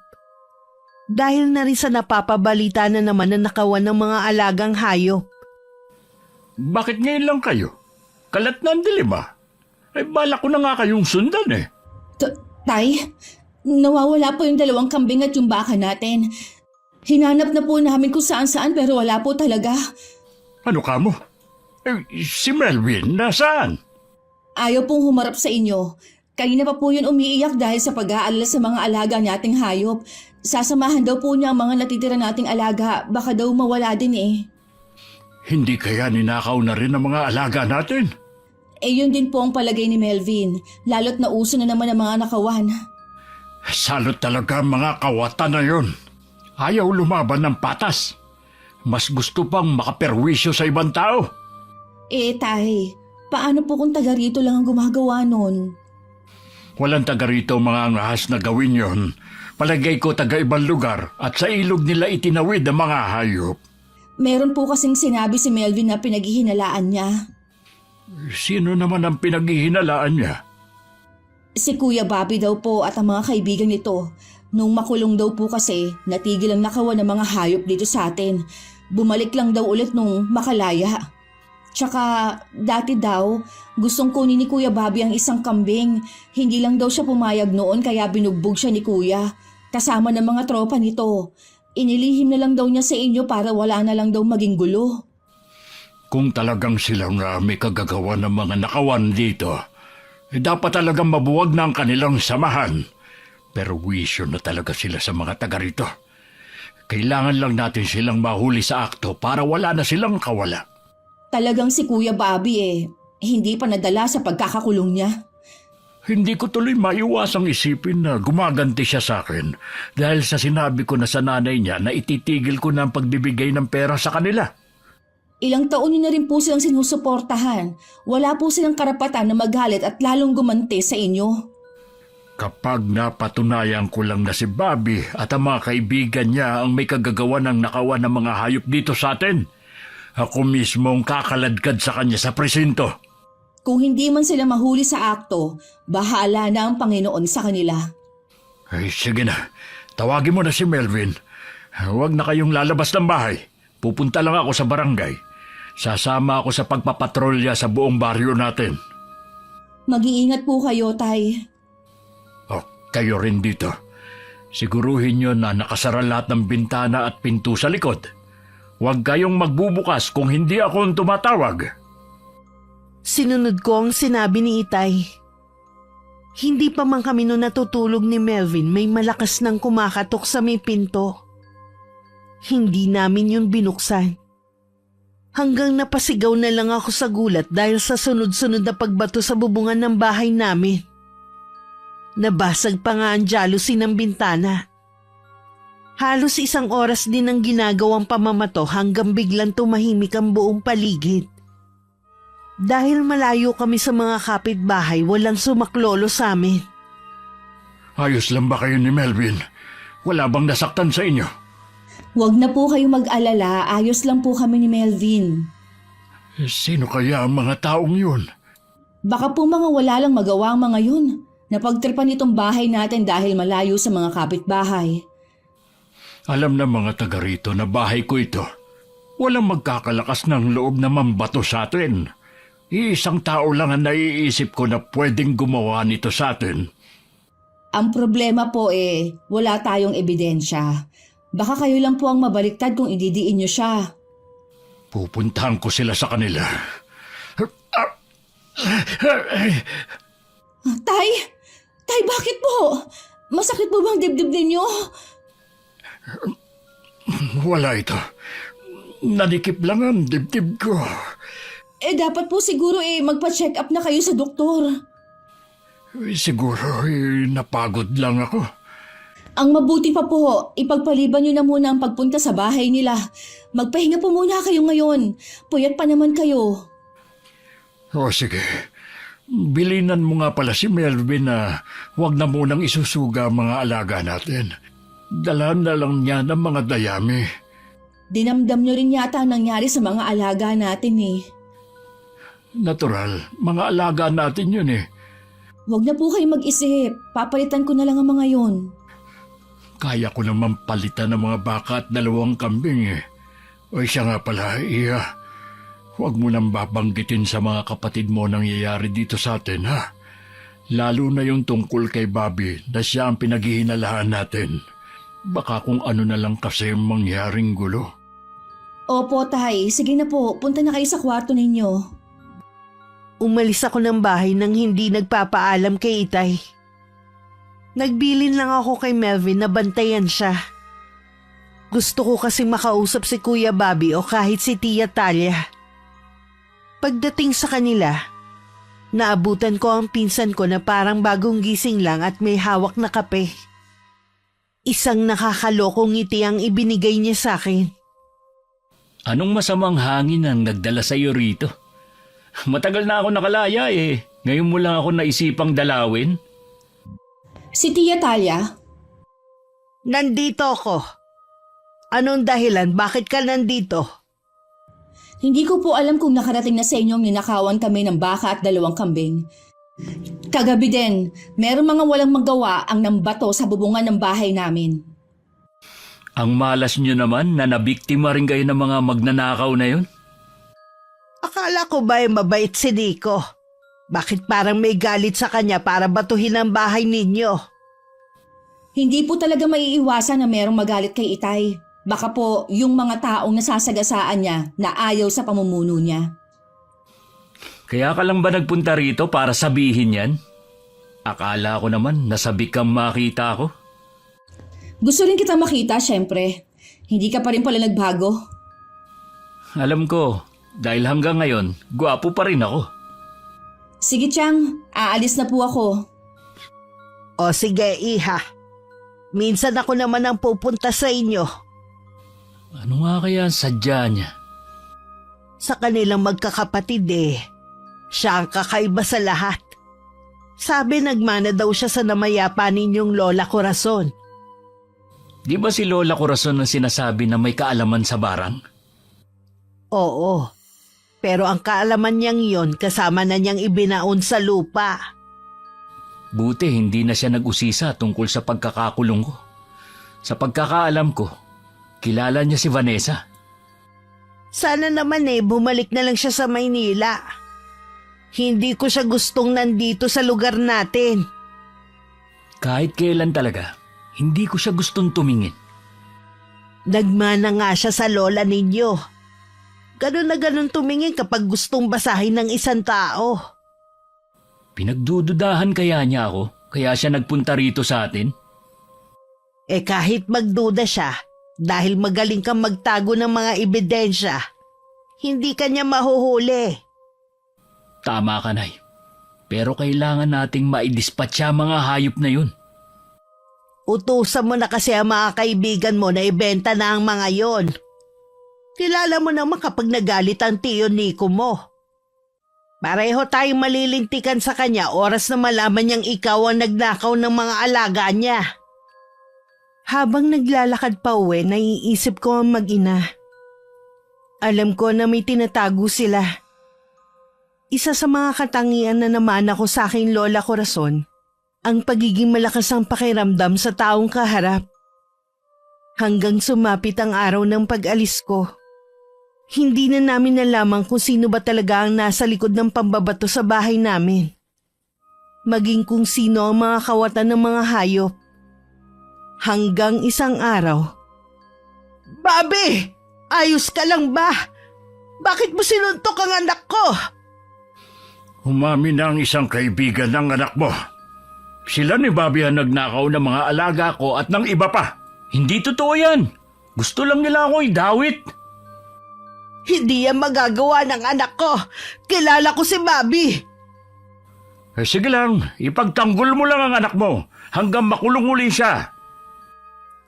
Dahil na rin sa napapabalita na naman na nakawan ng mga alagang hayop. Bakit ngayon lang kayo? Kalat na ang dilim ah. Ay bala ko na nga kayong sundan eh. Tay, nawawala po yung 2 kambing at yung baka natin. Hinanap na po namin kung saan-saan pero wala po talaga. Ano ka mo? Si Melvin, nasaan? Ayaw pong humarap sa inyo. Kanina pa po yun umiiyak dahil sa pag-aalala sa mga alaga nating hayop. Sasamahan daw po niya ang mga natitira nating alaga. Baka daw mawala din eh. Hindi kaya ninakaw na rin ang mga alaga natin? Yun din po ang palagay ni Melvin. Lalo't nauso na naman ang mga nakawan. Salot talaga ang mga kawatan na yun. Ayaw lumaban ng patas. Mas gusto pang makaperwisyo sa ibang tao. Tay, paano po kung taga rito lang ang gumagawa nun? Walang taga rito mga angahas na gawin yon. Palagay ko taga ibang lugar at sa ilog nila itinawid ang mga hayop. Meron po kasing sinabi si Melvin na pinaghihinalaan niya. Sino naman ang pinaghihinalaan niya? Si Kuya Bobby daw po at ang mga kaibigan nito. Nung makulong daw po kasi, natigil ang nakawan ng mga hayop dito sa atin. Bumalik lang daw ulit nung makalaya. Tsaka dati daw, gustong kunin ni Kuya Bobby ang isang kambing. Hindi lang daw siya pumayag noon kaya binugbog siya ni Kuya. Kasama ng mga tropa nito. Inilihim na lang daw niya sa inyo para wala na lang daw maging gulo. Kung talagang sila nga may kagagawa ng mga nakawan dito, dapat talagang mabuwag na ang kanilang samahan. Pero wisyo na talaga sila sa mga taga rito. Kailangan lang natin silang mahuli sa akto para wala na silang kawala. Talagang si Kuya Bobby hindi pa nadala sa pagkakakulong niya. Hindi ko tuloy maiwasang isipin na gumaganti siya sa akin dahil sa sinabi ko na sa nanay niya na ititigil ko na ang pagbibigay ng pera sa kanila. Ilang taon niyo na rin po silang sinusuportahan. Wala po silang karapatan na magalit at lalong gumanti sa inyo. Kapag napatunayan ko lang na si Bobby at ang mga kaibigan niya ang may kagagawa ng nakawan ng mga hayop dito sa atin, ako mismo ang kakaladkad sa kanya sa presinto. Kung hindi man sila mahuli sa akto, bahala na ang Panginoon sa kanila. Ay, sige na. Tawagin mo na si Melvin. Huwag na kayong lalabas ng bahay. Pupunta lang ako sa barangay. Sasama ako sa pagpapatrolya sa buong baryo natin. Mag-iingat po kayo, Tay. O, kayo rin dito. Siguruhin nyo na nakasara lahat ng bintana at pinto sa likod. Huwag kayong magbubukas kung hindi ako ang tumatawag. Sinunod ko ang sinabi ni Itay. Hindi pa man kami noon natutulog ni Melvin, may malakas nang kumakatok sa may pinto. Hindi namin yun binuksan. Hanggang napasigaw na lang ako sa gulat dahil sa sunod-sunod na pagbato sa bubungan ng bahay namin. Nabasag pa nga ang jalousie ng bintana. Halos 1 oras din ang ginagawang pamamato hanggang biglang tumahimik ang buong paligid. Dahil malayo kami sa mga kapitbahay, walang sumaklolo sa amin. Ayos lang ba kayo ni Melvin? Wala bang nasaktan sa inyo? Huwag na po kayo mag-alala, ayos lang po kami ni Melvin. Sino kaya ang mga taong yun? Baka po mga wala lang magawa ang mga yun. Napagtripan itong bahay natin dahil malayo sa mga kapitbahay. Alam na mga taga rito na bahay ko ito. Walang magkakalakas ng loob na mambato sa atin. Iisang tao lang ang naiisip ko na pwedeng gumawa nito sa atin. Ang problema po wala tayong ebidensya. Baka kayo lang po ang mabaliktad kung ididiin niyo siya. Pupuntahan ko sila sa kanila. Tay! Tay, bakit po? Masakit po bang dibdib ninyo? Wala ito. Nanikip lang ang dibdib ko. Dapat po siguro magpa-check up na kayo sa doktor. Siguro napagod lang ako. Ang mabuti pa po, ipagpaliban nyo na muna ang pagpunta sa bahay nila. Magpahinga po muna kayo ngayon. Puyat pa naman kayo. O sige, bilinan mo nga pala si Melvin na huwag na munang isusuga ang mga alaga natin. Dalhan na lang niya ng mga dayami. Dinamdam nyo rin yata ang nangyari sa mga alaga natin Natural, mga alaga natin yun eh. Huwag na po kayo mag-isip. Papalitan ko na lang ang mga yon. Kaya ko naman palitan ng mga baka at 2 kambing eh. O siya nga pala, Iya. Huwag mo nang babanggitin sa mga kapatid mo nangyayari dito sa atin, ha? Lalo na yung tungkol kay Bobby na siya ang pinaghihinalahan natin. Baka kung ano na lang kasi mangyaring gulo. Opo, Tay. Sige na po. Punta na kayo sa kwarto ninyo. Umalis ako ng bahay nang hindi nagpapaalam kay Itay. Nagbilin lang ako kay Melvin na bantayan siya. Gusto ko kasi makausap si Kuya Bobby o kahit si Tia Talia. Pagdating sa kanila, naabutan ko ang pinsan ko na parang bagong gising lang at may hawak na kape. Isang nakakalokong ngiti ang ibinigay niya sa akin. Anong masamang hangin ang nagdala sa iyo rito? Matagal na ako nakalaya eh. Ngayon mo lang ako naisipang dalawin. Si Tia Talia? Nandito ako. Anong dahilan? Bakit ka nandito? Hindi ko po alam kung nakarating na sa inyong ninakawan kami ng baka at 2 kambing. Kagabi din, meron mga walang magawa ang nambato sa bubungan ng bahay namin. Ang malas nyo naman na nabiktima rin kayo ng mga magnanakaw na yun. Akala ko ba mabait si Nico? Bakit parang may galit sa kanya para batuhin ang bahay ninyo? Hindi po talaga maiiwasan na merong magalit kay Itay. Baka po yung mga taong nasasagasaan niya na ayaw sa pamumuno niya. Kaya ka lang ba nagpunta rito para sabihin yan? Akala ko naman nasabik kang makita ko. Gusto rin kita makita, syempre. Hindi ka pa rin pala nagbago. Alam ko, dahil hanggang ngayon, gwapo pa rin ako. Sige, Chang. Aalis na po ako. O sige, Iha. Minsan ako naman ang pupunta sa inyo. Ano nga kaya ang sadya niya? Sa kanilang magkakapatid siya ang kakaiba sa lahat. Sabi nagmana daw siya sa namayapa ninyong Lola Corazon. Di ba si Lola Corazon ang sinasabi na may kaalaman sa barang? Oo, pero ang kaalaman niyang yon kasama na niyang ibinaon sa lupa. Buti hindi na siya nag-usisa tungkol sa pagkakakulong ko. Sa pagkakaalam ko, kilala niya si Vanessa. Sana naman bumalik na lang siya sa Maynila. Hindi ko siya gustong nandito sa lugar natin. Kahit kailan talaga, hindi ko siya gustong tumingin. Nagmana nga siya sa lola ninyo. Ganun na ganun tumingin kapag gustong basahin ng isang tao. Pinagdududahan kaya niya ako, kaya siya nagpunta rito sa atin? Kahit magduda siya, dahil magaling kang magtago ng mga ebidensya, hindi kanya mahuhuli. Tama ka, Nay. Pero kailangan nating maidispatcha mga hayop na yun. Utusan mo na kasi ang mga kaibigan mo na ibenta na ang mga yon. Kilala mo naman kapag nagalit ang tiyo Nico mo. Pareho tayong malilintikan sa kanya oras na malaman niyang ikaw ang nagnakaw ng mga alaga niya. Habang naglalakad pa uwi, naiisip ko ang mag-ina. Alam ko na may tinatago sila. Isa sa mga katangian na naman ako sa aking Lola Corazon, ang pagiging malakas ang pakiramdam sa taong kaharap. Hanggang sumapit ang araw ng pag-alis ko. Hindi na namin nalaman kung sino ba talaga ang nasa likod ng pambabato sa bahay namin. Maging kung sino ang mga kawatan ng mga hayop. Hanggang isang araw. Bobby! Ayos ka lang ba? Bakit mo sinuntok ang anak ko? Umamin na ang isang kaibigan ng anak mo. Sila ni Bobby ang nagnakaw ng mga alaga ko at ng iba pa. Hindi totoo yan. Gusto lang nila ako idawit. Hindi yan magagawa ng anak ko. Kilala ko si Bobby. Sige lang, ipagtanggol mo lang ang anak mo hanggang makulong uli siya.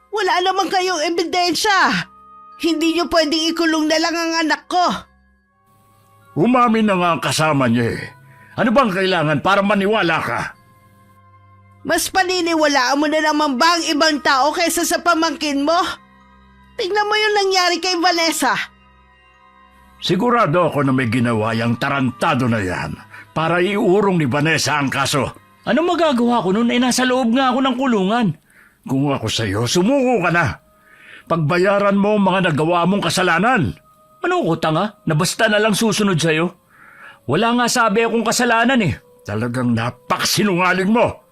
Wala naman kayong ebidensya. Hindi niyo pwedeng ikulong na lang ang anak ko. Umamin na nga ang kasama niya eh. Ano bang kailangan para maniwala ka? Mas paniniwalaan mo na naman ba ang ibang tao kaysa sa pamangkin mo? Tingnan mo yung nangyari kay Vanessa. Sigurado ako na may ginawa yung tarantado na yan para iurong ni Vanessa ang kaso. Anong magagawa ko nun? Nasa loob nga ako ng kulungan. Kung ako sa'yo, sumuko ka na. Pagbayaran mo ang mga nagawa mong kasalanan. Ano ko tanga? Na basta na lang susunod sa'yo? Wala nga sabi akong kasalanan eh. Talagang napaksinungaling mo.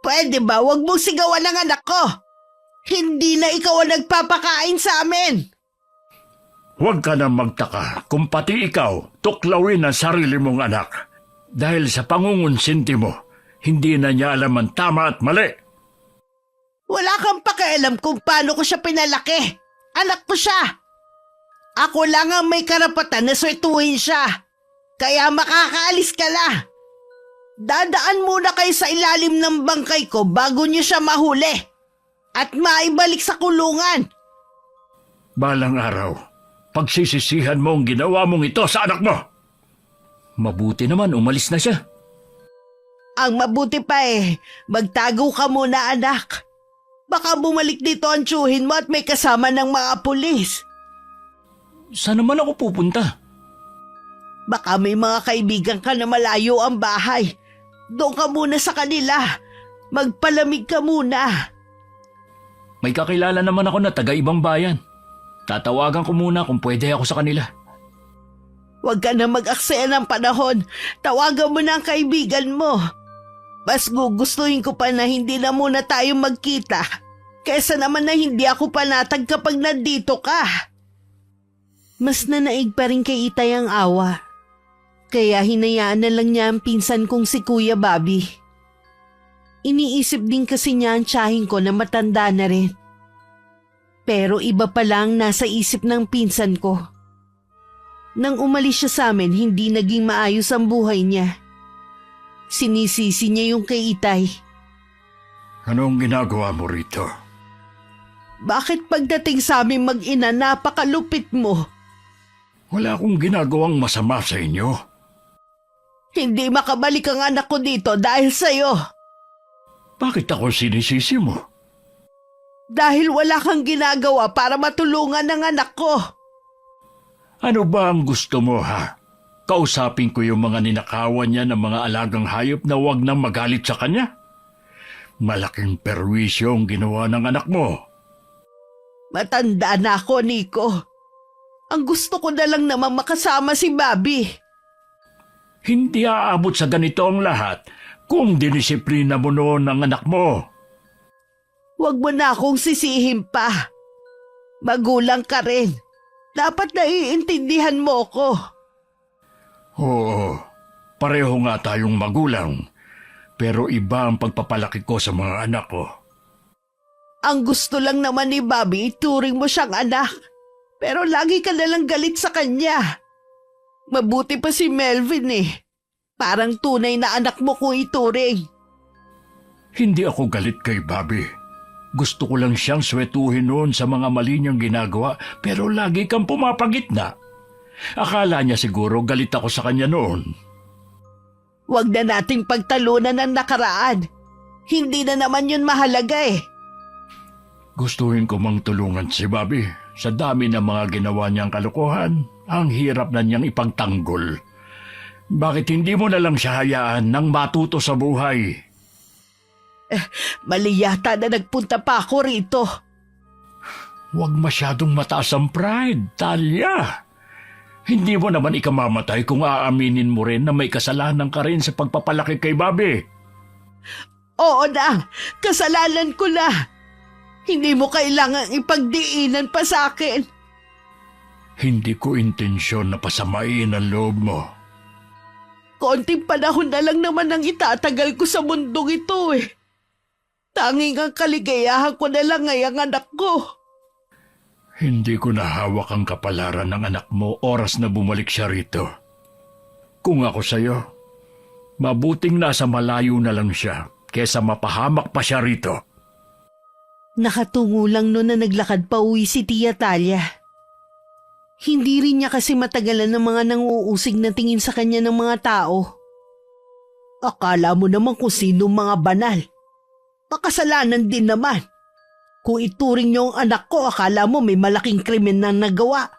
Pwede ba wag mong sigawan ng anak ko? Hindi na ikaw ang nagpapakain sa amin. Huwag ka na magtaka kung pati ikaw tuklawin ang sarili mong anak. Dahil sa pangungunsinti mo, hindi na niya alam ang tama at mali. Wala kang pakialam kung paano ko siya pinalaki. Anak ko siya. Ako lang ang may karapatan na swertuhin siya. Kaya makakaalis ka na. Dadaan muna kayo sa ilalim ng bangkay ko bago niyo siya mahuli. At maibalik sa kulungan. Balang araw, pagsisisihan mo ang ginawa mong ito sa anak mo. Mabuti naman, umalis na siya. Ang mabuti pa magtago ka muna anak. Baka bumalik dito ang tiyuhin mo at may kasama ng mga pulis. Saan naman ako pupunta? Baka may mga kaibigan ka na malayo ang bahay. Doon ka muna sa kanila. Magpalamig ka muna. May kakilala naman ako na taga-ibang bayan. Tatawagan ko muna kung pwede ako sa kanila. Huwag ka na mag-aksaya ng panahon. Tawagan mo na ang kaibigan mo. Mas gugustuhin ko pa na hindi na muna tayo magkita. Kesa naman na hindi ako panatag kapag nandito ka. Mas nanaig pa rin kay Itay ang awa. Kaya hinayaan na lang niya ang pinsan kong si Kuya Bobby. Iniisip din kasi niya ang tiyahin ko na matanda na rin. Pero iba pa lang nasa isip ng pinsan ko. Nang umalis siya sa amin, hindi naging maayos ang buhay niya. Sinisisi niya yung kay Itay. Anong ginagawa mo rito? Bakit pagdating sa amin mag-ina napakalupit mo? Wala akong ginagawang masama sa inyo. Hindi makabalik ang anak ko dito dahil sa'yo. Bakit ako sinisisi mo? Dahil wala kang ginagawa para matulungan ng anak ko. Ano ba ang gusto mo ha? Kausapin ko yung mga ninakawan niya ng mga alagang hayop na huwag nang magalit sa kanya. Malaking perwisyo ang ginawa ng anak mo. Matanda na ako, Nico. Ang gusto ko na lang naman makasama si Bobby. Hindi aabot sa ganito ang lahat kung dinisiplina mo noon ang anak mo. Huwag mo na akong sisihin pa. Magulang ka rin. Dapat naiintindihan mo ko. Oo, pareho nga tayong magulang. Pero iba ang pagpapalaki ko sa mga anak ko. Ang gusto lang naman ni Bobby, ituring mo siyang anak. Pero lagi ka nalang galit sa kanya. Mabuti pa si Melvin Parang tunay na anak mo kung ituring. Hindi ako galit kay Bobby. Gusto ko lang siyang swetuhin noon sa mga mali niyang ginagawa pero lagi kang pumapagitna. Akala niya siguro galit ako sa kanya noon. Huwag na nating pagtalunan ng nakaraan. Hindi na naman yun mahalaga Gustuhin ko mang tulungan si Bobby. Sa dami ng mga ginawa niyang kalokohan, ang hirap na niyang ipagtanggol. Bakit hindi mo na lang siya hayaan nang matuto sa buhay? Mali yata na nagpunta pa ako rito. Huwag masyadong mataas ang pride, Talia. Hindi mo naman ikamamatay kung aaminin mo rin na may kasalanan ka rin sa pagpapalaki kay Bobby. Oo na, kasalanan ko na. Hindi mo kailangang ipagdiinan pa sa akin. Hindi ko intensyon na pasamain ang loob mo. Konting panahon na lang naman ang itatagal ko sa mundong ito eh. Tanging ang kaligayahan ko na lang ay ang anak ko. Hindi ko nahawak ang kapalaran ng anak mo oras na bumalik siya rito. Kung ako sa'yo, mabuting nasa malayo na lang siya kesa mapahamak pa siya rito. Nakatungo lang noon na naglakad pa uwi si Tia Talia. Hindi rin niya kasi matagalan ng mga nanguusig na tingin sa kanya ng mga tao. Akala mo naman kung sino mga banal. Makasalanan din naman. Kung ituring niyo ang anak ko, akala mo may malaking krimen na nagawa.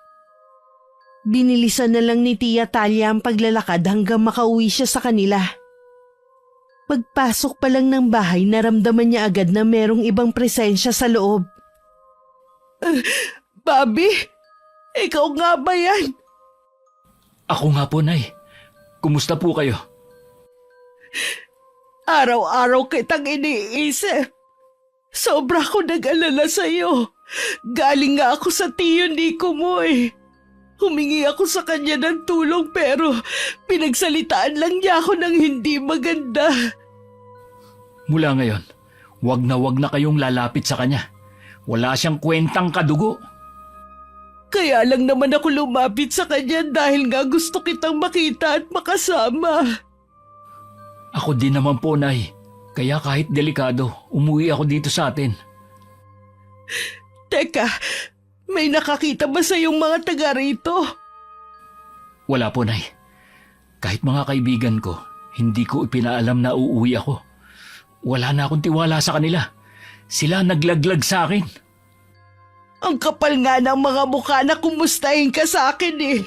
Binilisan na lang ni Tia Talia ang paglalakad hanggang makauwi siya sa kanila. Pagpasok pa lang ng bahay, naramdaman niya agad na merong ibang presensya sa loob. Bobby, ikaw nga ba yan? Ako nga po, Nay. Kumusta po kayo? Araw-araw kitang iniisip. Sobra ko nag-alala sa'yo. Galing nga ako sa tiyo Nico mo eh. Humingi ako sa kanya ng tulong pero pinagsalitaan lang niya ako ng hindi maganda. Mula ngayon, wag na kayong lalapit sa kanya. Wala siyang kwentang kadugo. Kaya lang naman ako lumapit sa kanya dahil nga gusto kitang makita at makasama. Ako din naman po, Nay. Kaya kahit delikado, umuwi ako dito sa atin. Teka, may nakakita ba sa iyong mga taga rito? Wala po, Nay. Kahit mga kaibigan ko, hindi ko ipinaalam na uuwi ako. Wala na akong tiwala sa kanila. Sila naglaglag sa akin. Ang kapal nga ng mga mukha na kumustahin ka sa akin eh.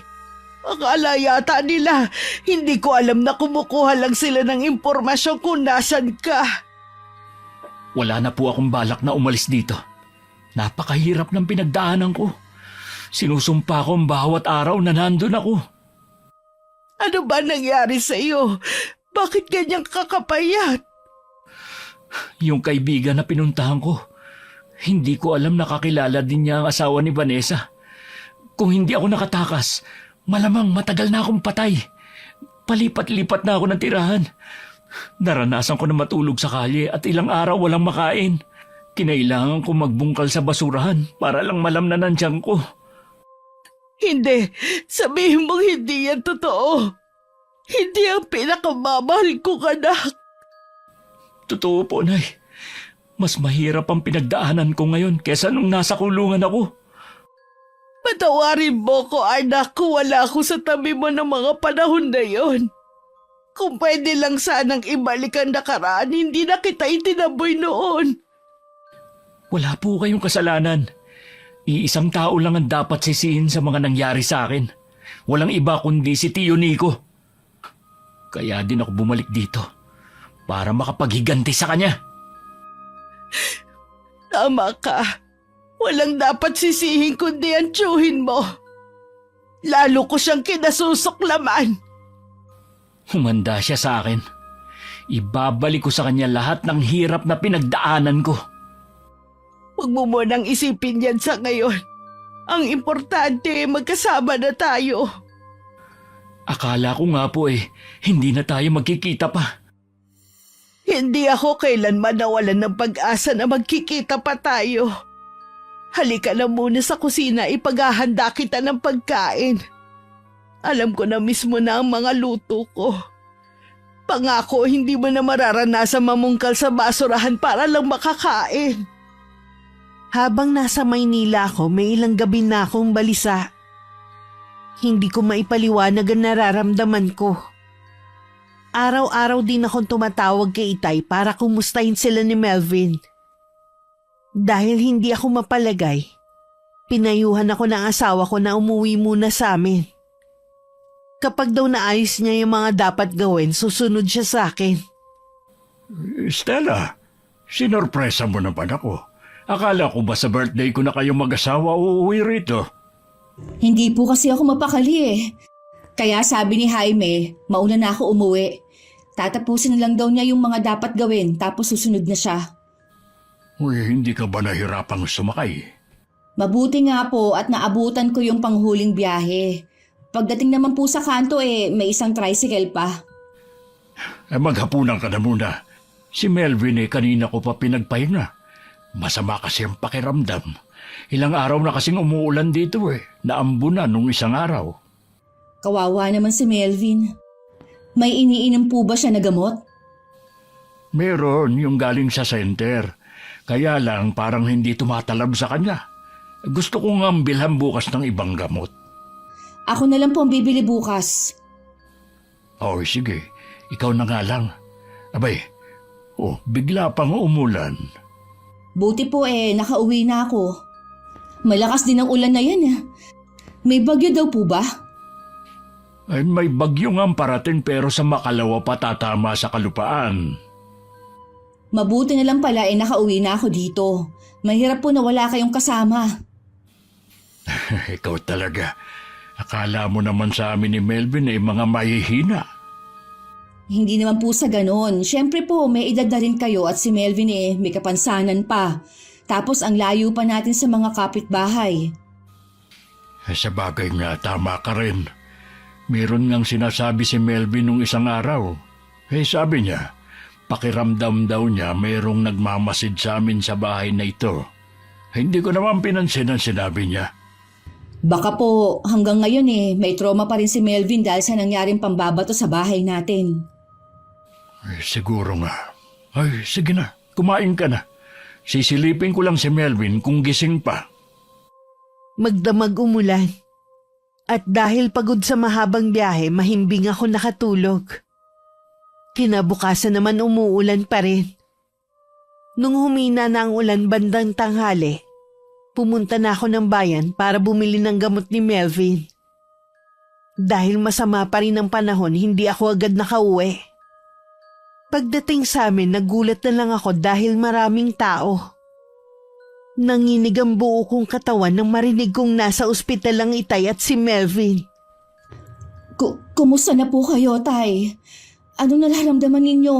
Akala yata nila, hindi ko alam na kumukuha lang sila ng impormasyon kung nasan ka. Wala na po akong balak na umalis dito. Napakahirap ng pinagdaanan ko. Sinusumpa ko ang bawat araw na nandun ako. Ano ba nangyari sa iyo? Bakit ganyang kakapayat? Yung kaibigan na pinuntahan ko, hindi ko alam na kakilala din niya ang asawa ni Vanessa. Kung hindi ako nakatakas, malamang matagal na akong patay. Palipat-lipat na ako ng tirahan. Naranasan ko na matulog sa kalye at ilang araw walang makain. Kinailangan ko magbungkal sa basurahan para lang malamnan ang tiyan ko. Hindi, sabihin mong hindi yan totoo. Hindi ang pinakamamahal kong anak. Totoo po, Nay. Mas mahirap ang pinagdaanan ko ngayon kesa nung nasa kulungan ako. Patawarin mo ko, anak, ko wala ako sa tabi mo ng mga panahon na yon. Kung pwede lang sanang ibalik ang nakaraan, hindi na kita itinaboy noon. Wala po kayong kasalanan. Iisang tao lang ang dapat sisihin sa mga nangyari sa akin. Walang iba kundi si Tio Nico. Kaya din ako bumalik dito para makapaghiganti sa kanya. Tama ka. Walang dapat sisihin kundi ang tiyuhin mo. Lalo ko siyang kinasusuklaman. Humanda siya sa akin. Ibabalik ko sa kanya lahat ng hirap na pinagdaanan ko. Huwag mo munang isipin yan sa ngayon. Ang importante, magkasama na tayo. Akala ko nga po hindi na tayo magkikita pa. Hindi ako kailanman nawalan ng pag-asa na magkikita pa tayo. Halika na muna sa kusina, ipaghahanda kita ng pagkain. Alam ko na mismo na ang mga luto ko. Pangako, hindi mo na mararanasan mamungkal sa basurahan para lang makakain. Habang nasa Maynila ako, may ilang gabi na akong balisa. Hindi ko maipaliwanag ang nararamdaman ko. Araw-araw din akong tumatawag kay Itay para kumustahin sila ni Melvin. Dahil hindi ako mapalagay, pinayuhan ako ng asawa ko na umuwi muna sa amin. Kapag daw naayos niya yung mga dapat gawin, susunod siya sa akin. Stella, sinorpresa mo naman ako. Akala ko ba sa birthday ko na kayong mag-asawa uuwi rito? Hindi po kasi ako mapakali eh. Kaya sabi ni Jaime, mauna na ako umuwi. Tatapusin na lang daw niya yung mga dapat gawin tapos susunod na siya. Uy, hindi ka ba nahirapang sumakay? Mabuti nga po at naabutan ko yung panghuling biyahe. Pagdating naman po sa kanto may isang tricycle pa. Maghapunan ka na muna. Si Melvin kanina ko pa pinagpahinga. Masama kasi ang pakiramdam. Ilang araw na kasing umuulan dito Naambunan nung isang araw. Kawawa naman si Melvin. May iniinom po ba siya na gamot? Meron yung galing sa center. Kaya lang parang hindi tumatalab sa kanya. Gusto kong bilhan bukas ng ibang gamot. Ako na lang po ang bibili bukas. Oh, sige. Ikaw na nga lang. Abay, bigla pang umulan. Buti po nakauwi na ako. Malakas din ang ulan na yan. May bagyo daw po ba? Ay, may bagyo nga parating pero sa makalawa pa tatama sa kalupaan. Mabuti na lang pala nakauwi na ako dito. Mahirap po na wala kayong kasama. Ikaw talaga. Akala mo naman sa amin ni Melvin mga mahihina. Hindi naman po sa ganon. Siyempre po, may edad na rin kayo at si Melvin may kapansanan pa. Tapos ang layo pa natin sa mga kapitbahay. Sa bagay nga, tama ka rin. Meron ngang sinasabi si Melvin nung isang araw. Sabi niya, pakiramdam daw niya mayroong nagmamasid sa amin sa bahay na ito. Hindi ko naman pinansin ang sinabi niya. Baka po hanggang ngayon may trauma pa rin si Melvin dahil sa nangyaring pambabato sa bahay natin. Siguro nga. Ay, sige na. Kumain ka na. Sisilipin ko lang si Melvin kung gising pa. Magdamag umulan. At dahil pagod sa mahabang biyahe, mahimbing ako nakatulog. Kinabukasan naman umuulan pa rin. Nung humina na ang ulan bandang tanghali, pumunta na ako ng bayan para bumili ng gamot ni Melvin. Dahil masama pa rin ang panahon, hindi ako agad nakauwi. Pagdating sa amin, nagulat na lang ako dahil maraming tao. Nanginig ang buo kong katawan nang marinig kong nasa ospital ang itay at si Melvin. Kumusta na po kayo, Tay? Anong nararamdaman ninyo?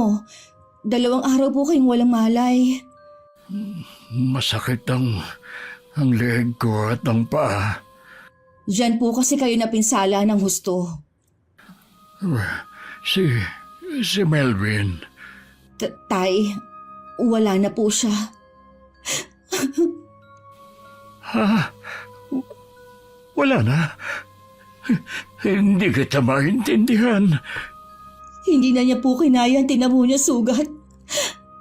2 araw po kayong walang malay. Masakit ang leeg ko at ang paa. Diyan po kasi kayo napinsala ng husto. Si Melvin. Tay, wala na po siya. Ha? Wala na? Hindi kita maintindihan. Hindi na niya po kinaya ang tinamo niya sugat.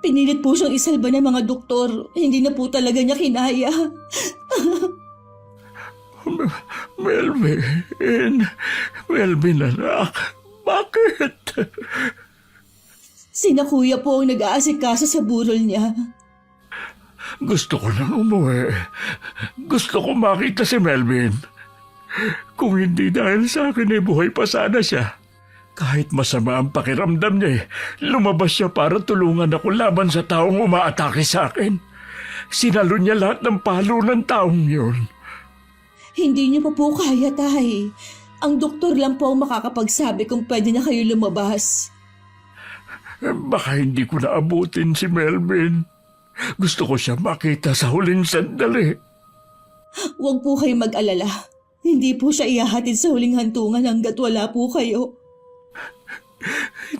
Pinilit po siyang isalba ng mga doktor. Hindi na po talaga niya kinaya. Melvin anak, bakit? Sina kuya po ang nag-aasikaso sa burol niya. Gusto ko nang umuwi. Gusto ko makita si Melvin. Kung hindi dahil sa akin buhay pa sana siya. Kahit masama ang pakiramdam niya lumabas siya para tulungan ako laban sa taong umaatake sa akin. Sinalo niya lahat ng palo ng taong yun. Hindi niyo pa po kaya, Tay. Ang doktor lang po ang makakapagsabi kung pwede na kayo lumabas. Baka hindi ko naabutin si Melvin. Gusto ko siya makita sa huling sandali. Huwag po kayo mag-alala. Hindi po siya ihahatid sa huling hantungan hanggat wala po kayo.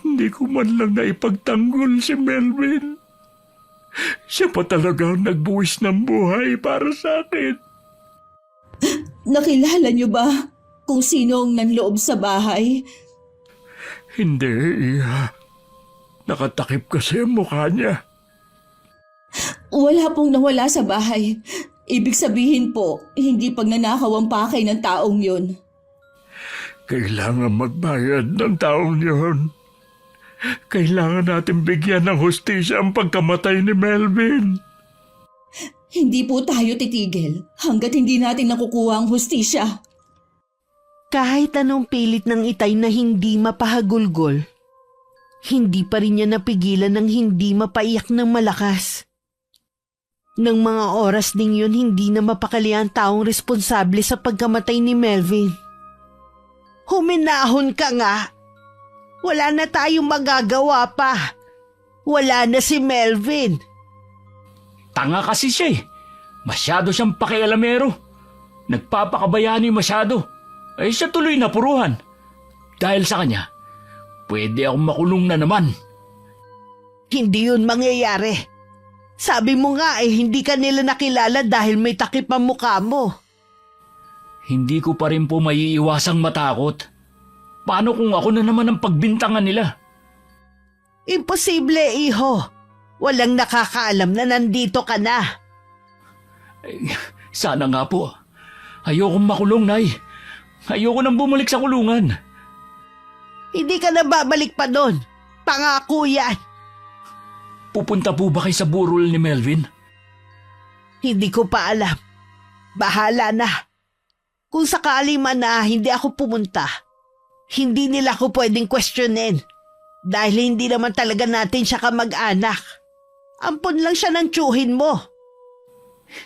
Hindi ko man lang naipagtanggol si Melvin. Siya pa talaga ang nagbuwis ng buhay para sa akin. Nakilala niyo ba kung sino ang nanloob sa bahay? Hindi, Iha. Nakatakip kasi ang mukha niya. Wala pong nawala sa bahay. Ibig sabihin po, hindi pagnanakaw ang pakay ng taong yun. Kailangan magbayad ng taong yun. Kailangan natin bigyan ng hustisya ang pagkamatay ni Melvin. Hindi po tayo titigil hanggat hindi natin nakukuha ang hustisya. Kahit anong pilit ng itay na hindi mapahagulgol, hindi pa rin niya napigilan ng hindi mapaiyak ng malakas. Nang mga oras ding yun, hindi na mapakali ang taong responsable sa pagkamatay ni Melvin. Huminahon ka nga. Wala na tayong magagawa pa. Wala na si Melvin. Tanga kasi siya eh. Masyado siyang pakialamero. Nagpapakabayani masyado. Ay siya tuloy na puruhan. Dahil sa kanya, pwede akong makulong na naman. Hindi yun mangyayari. Sabi mo nga hindi ka nila nakilala dahil may takip ang mukha mo. Hindi ko pa rin po maiiwasang matakot. Paano kung ako na naman ang pagbintangan nila? Imposible, iho. Walang nakakaalam na nandito ka na. Sana nga po. Ayokong makulong, Nay. Ayoko nang bumalik sa kulungan. Hindi ka na babalik pa doon. Pangako yan. Pupunta po ba kayo sa burol ni Melvin? Hindi ko pa alam. Bahala na. Kung sakali man na hindi ako pumunta, hindi nila ako pwedeng questionin dahil hindi naman talaga natin siya kamag-anak. Ampon lang siya ng tiyuhin mo.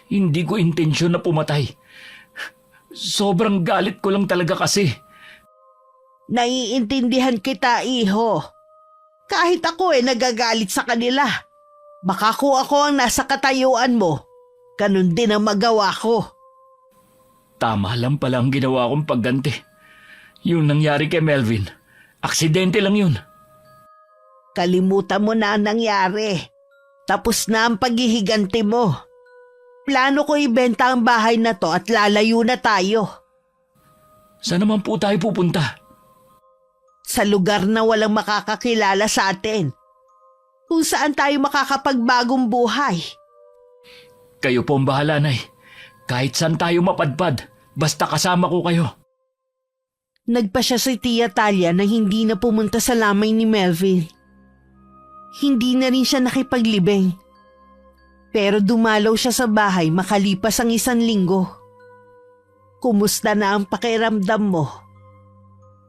Hindi ko intensyon na pumatay. Sobrang galit ko lang talaga kasi. Naiintindihan kita, iho. Kahit ako nagagalit sa kanila. Baka kung ako ang nasa katayuan mo, ganun din ang magawa ko. Tama lang pala ang ginawa kong pagganti. Yung nangyari kay Melvin, aksidente lang yun. Kalimutan mo na ang nangyari. Tapos na ang paghihiganti mo. Plano ko ibenta ang bahay na to at lalayo na tayo. Saan naman po tayo pupunta? Sa lugar na walang makakakilala sa atin. Kung saan tayo makakapagbagong buhay. Kayo po ang bahala, Nay. Kahit saan tayo mapadpad, basta kasama ko kayo. Nagpa siya si Tia Talia na hindi na pumunta sa lamay ni Melvin. Hindi na rin siya nakipaglibing. Pero dumalaw siya sa bahay makalipas ang 1 linggo. Kumusta na ang pakiramdam mo?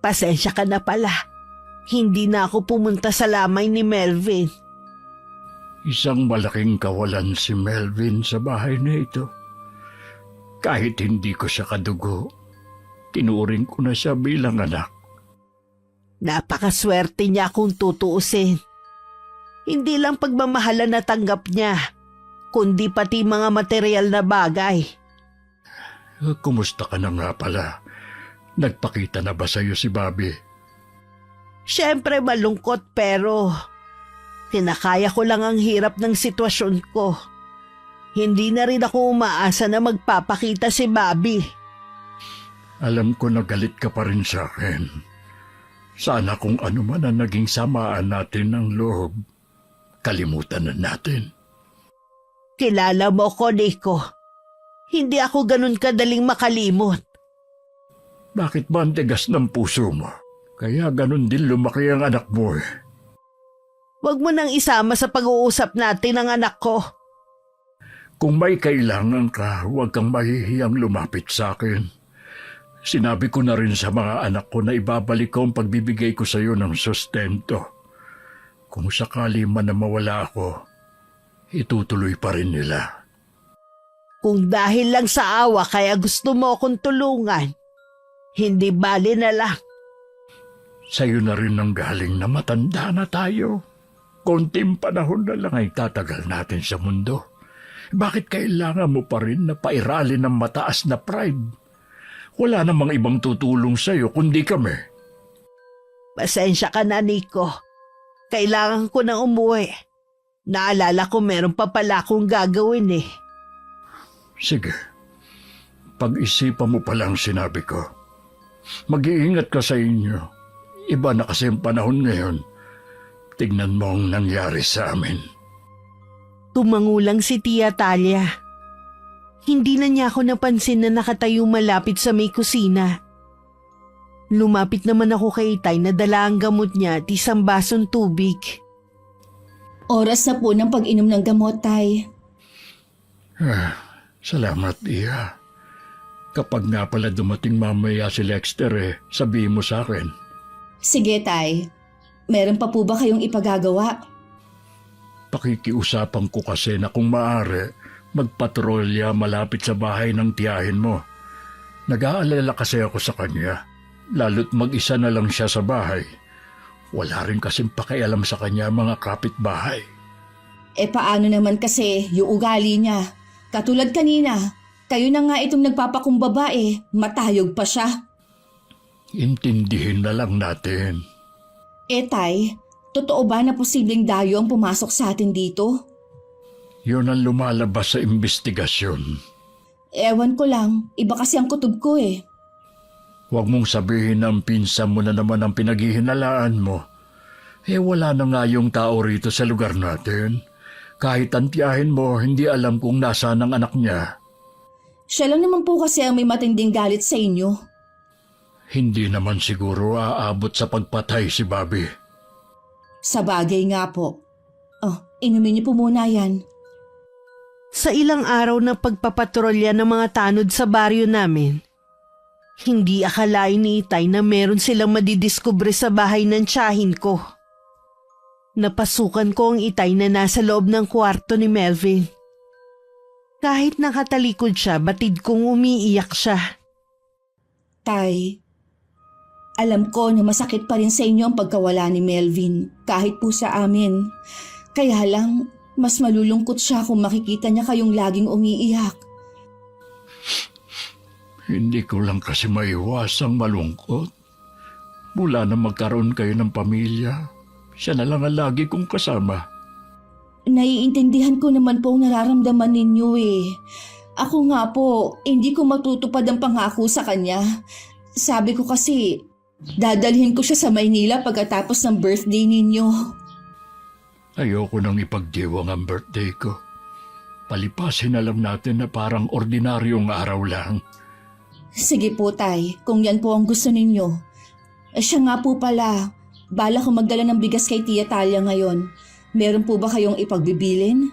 Pasensya ka na pala. Hindi na ako pumunta sa lamay ni Melvin. Isang malaking kawalan si Melvin sa bahay na ito. Kahit hindi ko siya kadugo, tinuring ko na siya bilang anak. Napakaswerte niya kung tutuusin. Hindi lang pagmamahala na tanggap niya, kundi pati mga material na bagay. Kumusta ka na nga pala? Nagpakita na ba sa'yo si Bobby? Siyempre malungkot pero kinakaya ko lang ang hirap ng sitwasyon ko. Hindi na rin ako umaasa na magpapakita si Bobby. Alam ko na galit ka pa rin sa akin. Sana kung ano man ang naging samaan natin ng loob, kalimutan na natin. Kilala mo ko, Nico. Hindi ako ganun kadaling makalimot. Bakit ba ang tigas ng puso mo? Kaya ganun din lumaki ang anak mo eh. Huwag mo nang isama sa pag-uusap natin ang anak ko. Kung may kailangan ka, huwag kang mahihiyang lumapit sa akin. Sinabi ko na rin sa mga anak ko na ibabalik ko ang pagbibigay ko sa iyo ng sustento. Kung sakali man na mawala ako, itutuloy pa rin nila. Kung dahil lang sa awa kaya gusto mo akong tulungan, hindi bali na lang. Sa'yo na rin ang galing na matanda na tayo. Konting panahon na lang ay tatagal natin sa mundo. Bakit kailangan mo pa rin na pairalin ng mataas na pride? Wala namang ibang tutulong sa'yo kundi kami. Pasensya ka na, Nico. Kailangan ko na umuwi. Naalala ko meron pa pala akong gagawin eh. Sige, pag-isipan mo palang sinabi ko. Mag-iingat ka sa inyo. Iba na kasi ang panahon ngayon. Tignan mo ang nangyari sa amin. Tumangulang si Tia Talia. Hindi na niya ako napansin na nakatayo malapit sa may kusina. Lumapit naman ako kay Itay na dala ang gamot niya at isang basong tubig. Oras na po ng pag-inom ng gamot, Tay. Salamat, Iya. Kapag nga pala dumating mamaya si Lexter sabihin mo sa akin. Sige, Tay. Meron pa po ba kayong ipagagawa? Pakikiusapan ko kasi na kung maaari, magpatrolya malapit sa bahay ng tiyahin mo. Nag-aalala kasi ako sa kanya, lalo't mag-isa na lang siya sa bahay. Wala rin kasing pakialam sa kanya mga kapitbahay. Paano naman kasi yung ugali niya? Katulad kanina, kayo na nga itong nagpapakumbaba matayog pa siya. Intindihin na lang natin. Tay, totoo ba na posibleng dayo ang pumasok sa atin dito? Yun ang lumalabas sa investigasyon. Ewan ko lang, iba kasi ang kutob ko Huwag mong sabihin na pinsan mo na naman ang pinaghihinalaan mo. Wala na nga yung tao rito sa lugar natin. Kahit ang tiyahin mo, hindi alam kung nasaan ang anak niya. Siya lang naman po kasi ang may matinding galit sa inyo. Hindi naman siguro aabot sa pagpatay si Bobby. Sa bagay nga po. Inumin niyo po muna yan. Sa ilang araw ng pagpapatrolya ng mga tanod sa baryo namin, hindi akalain ni Itay na meron silang madidiskubre sa bahay ng tiyahin ko. Napasukan ko ang Itay na nasa loob ng kwarto ni Melvin. Kahit nakatalikod siya, batid kong umiiyak siya. Tay, alam ko na masakit pa rin sa inyo ang pagkawala ni Melvin, kahit po sa amin. Kaya lang, mas malulungkot siya kung makikita niya kayong laging umiiyak. Hindi ko lang kasi maiwasang malungkot. Mula na magkaroon kayo ng pamilya, siya na lang ang lagi kong kasama. Naiintindihan ko naman po ang nararamdaman ninyo Ako nga po, hindi ko matutupad ang pangako sa kanya. Sabi ko kasi, dadalhin ko siya sa Maynila pagkatapos ng birthday ninyo. Ayoko nang ipagdiwang ang birthday ko. Palipasin na lang natin na parang ordinaryong araw lang. Sige po tay, kung yan po ang gusto ninyo. Siya nga po pala, bala ko magdala ng bigas kay Tia Talia ngayon. Meron po ba kayong ipagbibilin?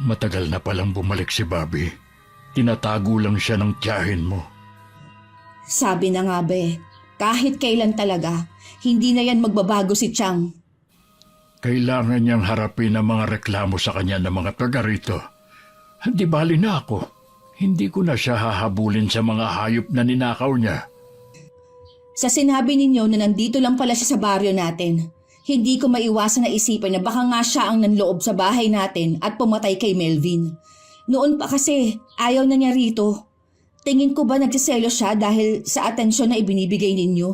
Matagal na palang bumalik si Bobby. Tinatago lang siya ng tiyahin mo. Sabi na nga kahit kailan talaga, hindi na yan magbabago si Chang. Kailangan niyang harapin ang mga reklamo sa kanya ng mga taga rito. Di bali na ako. Hindi ko na siya hahabulin sa mga hayop na ninakaw niya. Sa sinabi ninyo na nandito lang pala siya sa baryo natin, hindi ko maiwasan na isipin na baka nga siya ang nanloob sa bahay natin at pumatay kay Melvin. Noon pa kasi, ayaw na niya rito. Tingin ko ba nagsiselo siya dahil sa atensyon na ibinibigay ninyo?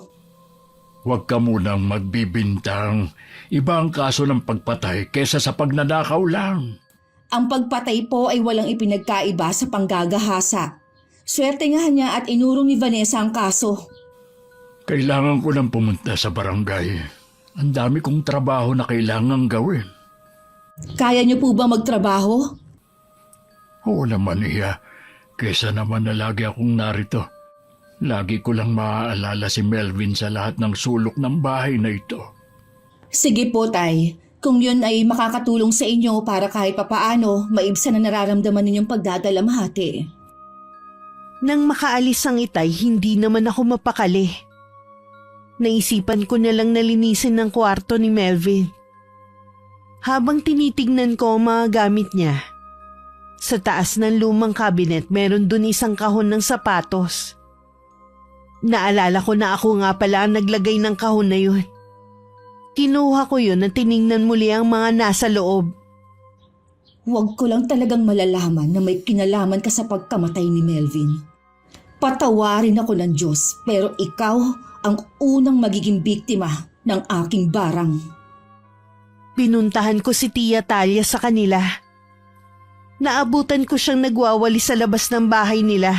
Huwag ka munang magbibintang. Iba ang kaso ng pagpatay kesa sa pagnanakaw lang. Ang pagpatay po ay walang ipinagkaiba sa panggagahasa. Swerte nga niya at inurong ni Vanessa ang kaso. Kailangan ko nang pumunta sa barangay. Ang dami kong trabaho na kailangang gawin. Kaya niyo po ba magtrabaho? Oo naman, Iya. Kesa naman na lagi akong narito. Lagi ko lang maaalala si Melvin sa lahat ng sulok ng bahay na ito. Sige po tay, kung yun ay makakatulong sa inyo para kahit papaano maibsan na nararamdaman ninyong pagdadalamhati. Nang makaalis ang Itay, hindi naman ako mapakali. Naisipan ko na lang nalinisin ng kwarto ni Melvin. Habang tinitignan ko ang mga gamit niya, sa taas ng lumang cabinet meron dun isang kahon ng sapatos. Naalala ko na ako nga pala ang naglagay ng kahon na yun. Kinuha ko yun at tiningnan muli ang mga nasa loob. Huwag ko lang talagang malalaman na may kinalaman ka sa pagkamatay ni Melvin. Patawarin ako ng Diyos, pero ikaw ang unang magiging biktima ng aking barang. Pinuntahan ko si Tia Talia sa kanila. Naabutan ko siyang nagwawali sa labas ng bahay nila.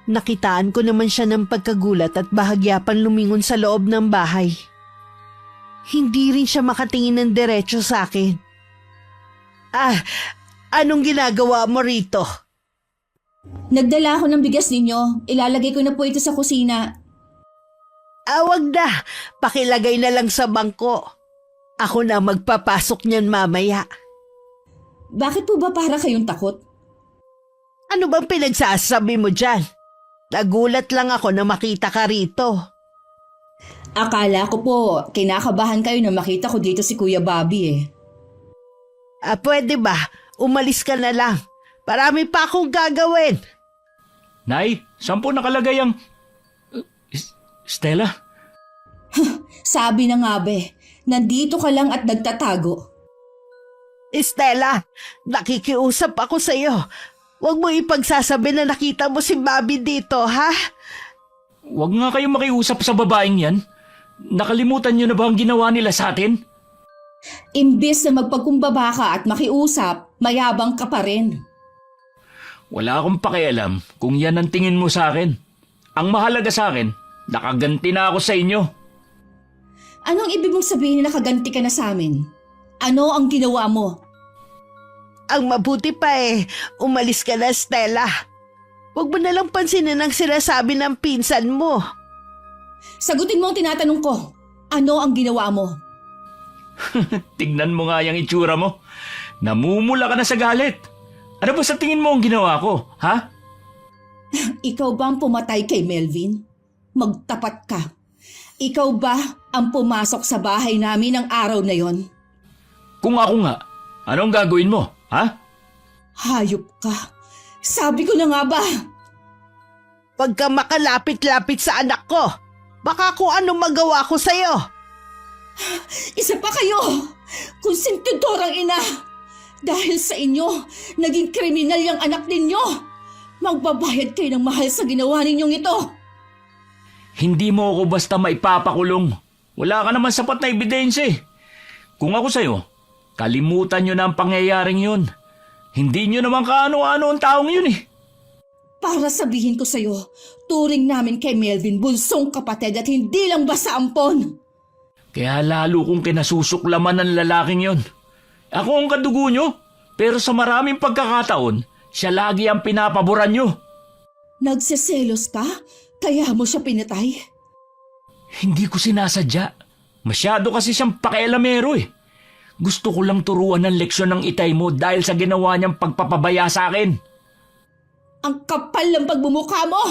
Nakitaan ko naman siya ng pagkagulat at bahagya pang lumingon sa loob ng bahay. Hindi rin siya makatingin ng diretso sa akin. Anong ginagawa mo rito? Nagdala ako ng bigas ninyo. Ilalagay ko na po ito sa kusina. Wag na. Pakilagay na lang sa bangko. Ako na magpapasok niyan mamaya. Bakit po ba para kayong takot? Ano bang pinagsasabi mo dyan? Nagulat lang ako na makita ka rito. Akala ko po, kinakabahan kayo na makita ko dito si Kuya Bobby Pwede ba? Umalis ka na lang. Marami pa akong gagawin. Nay, saan po nakalagay ang... Stella? Sabi na nga be, nandito ka lang at nagtatago. Estela, nakikiusap ako sa iyo. Huwag mo ipagsasabi na nakita mo si Bobby dito, ha? Huwag nga kayong makiusap sa babaeng yan. Nakalimutan niyo na ba ang ginawa nila sa atin? Imbes na magpagkumbaba ka at makiusap, mayabang ka pa rin. Wala akong pakialam kung yan ang tingin mo sa akin. Ang mahalaga sa akin, nakaganti na ako sa inyo. Anong ibig mong sabihin na nakaganti ka na sa amin? Ano ang ginawa mo? Ang mabuti pa umalis ka na, Stella. Huwag mo nalang pansinin ang sinasabi ng pinsan mo. Sagutin mo ang tinatanong ko. Ano ang ginawa mo? Tignan mo nga yung itsura mo. Namumula ka na sa galit. Ano ba sa tingin mo ang ginawa ko, ha? Ikaw ba ang pumatay kay Melvin? Magtapat ka. Ikaw ba ang pumasok sa bahay namin ng araw na yon? Kung ako nga, anong gagawin mo, ha? Hayop ka. Sabi ko na nga ba? Huwag ka makalapit-lapit sa anak ko. Baka kung anong magawa ko sa'yo. Isa pa kayo! Konsentidorang ina! Dahil sa inyo, naging kriminal yung anak ninyo! Magbabayad kayo ng mahal sa ginawa ninyong ito! Hindi mo ako basta maipapakulong. Wala ka naman sapat na ebidensya eh. Kung ako sa'yo, kalimutan nyo na ang pangyayaring yun. Hindi nyo naman kaano-ano ang taong yun eh. Para sabihin ko sa'yo, turing namin kay Melvin bunsong kapatid at hindi lang basta ampon. Kaya lalo kong kinasusuklaman ng lalaking yon. Ako ang kadugo nyo, pero sa maraming pagkakataon, siya lagi ang pinapaboran nyo. Nagseselos ka? Kaya mo siya pinatay? Hindi ko sinasadya. Masyado kasi siyang pakialamero eh. Gusto ko lang turuan ng leksyon ng itay mo dahil sa ginawa niyang pagpapabaya sa akin. Ang kapal ng pagmumukha mo!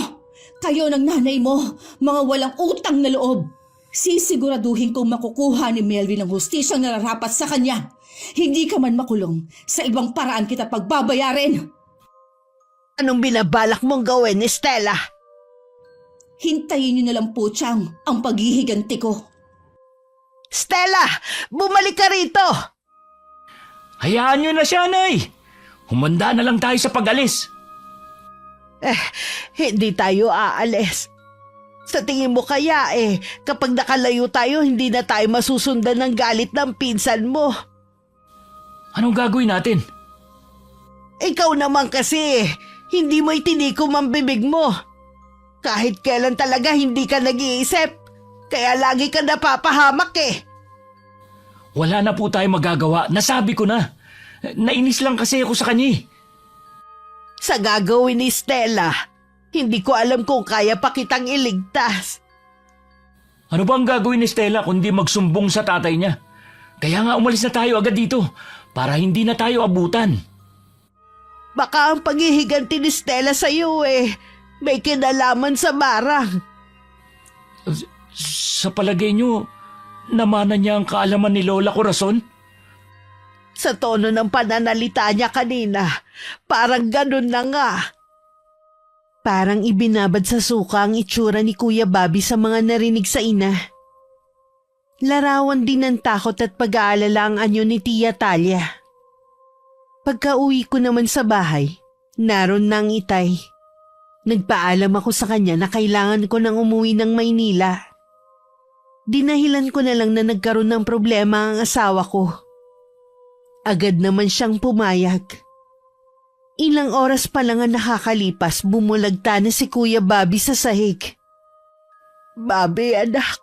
Kayo ng nanay mo, mga walang utang na loob. Sisiguraduhin kong makukuha ni Melvin ang hustisyang nararapat sa kanya. Hindi ka man makulong, sa ibang paraan kita pagbabayarin. Anong binabalak mong gawin, Estela? Hintayin niyo na lang po, Chang, ang paghihiganti ko. Stella, bumalik ka rito! Hayaan nyo na siya, Nay. Humanda na lang tayo sa pag-alis. Hindi tayo aalis. Sa tingin mo kaya kapag nakalayo tayo, hindi na tayo masusundan ng galit ng pinsan mo. Anong gagawin natin? Ikaw naman kasi, hindi mo itinikom ang bibig mo. Kahit kailan talaga hindi ka nag-iisip, kaya lagi ka napapahamak Wala na po tayo magagawa, nasabi ko na. Nainis lang kasi ako sa kanya. Sa gagawin ni Stella, hindi ko alam kung kaya pa kitang iligtas. Ano ba ang gagawin ni Stella kundi magsumbong sa tatay niya? Kaya nga umalis na tayo agad dito para hindi na tayo abutan. Baka ang paghihiganti ni Stella sa iyo may kinalaman sa Marang. Sa palagay niyo, namana niya ang kaalaman ni Lola Corazon? Sa tono ng pananalita niya kanina, parang ganun na nga. Parang ibinabad sa suka ang itsura ni Kuya Bobby sa mga narinig sa ina. Larawan din ng takot at pag-aalala ang anyo ni Tia Talia. Pagka-uwi ko naman sa bahay, naroon na ang itay. Nagpaalam ako sa kanya na kailangan ko nang umuwi ng Maynila. Dinahilan ko na lang na nagkaroon ng problema ang asawa ko. Agad naman siyang pumayag. Ilang oras pa lang ang nakakalipas, bumulagta na si Kuya Bobby sa sahig. Bobby, anak,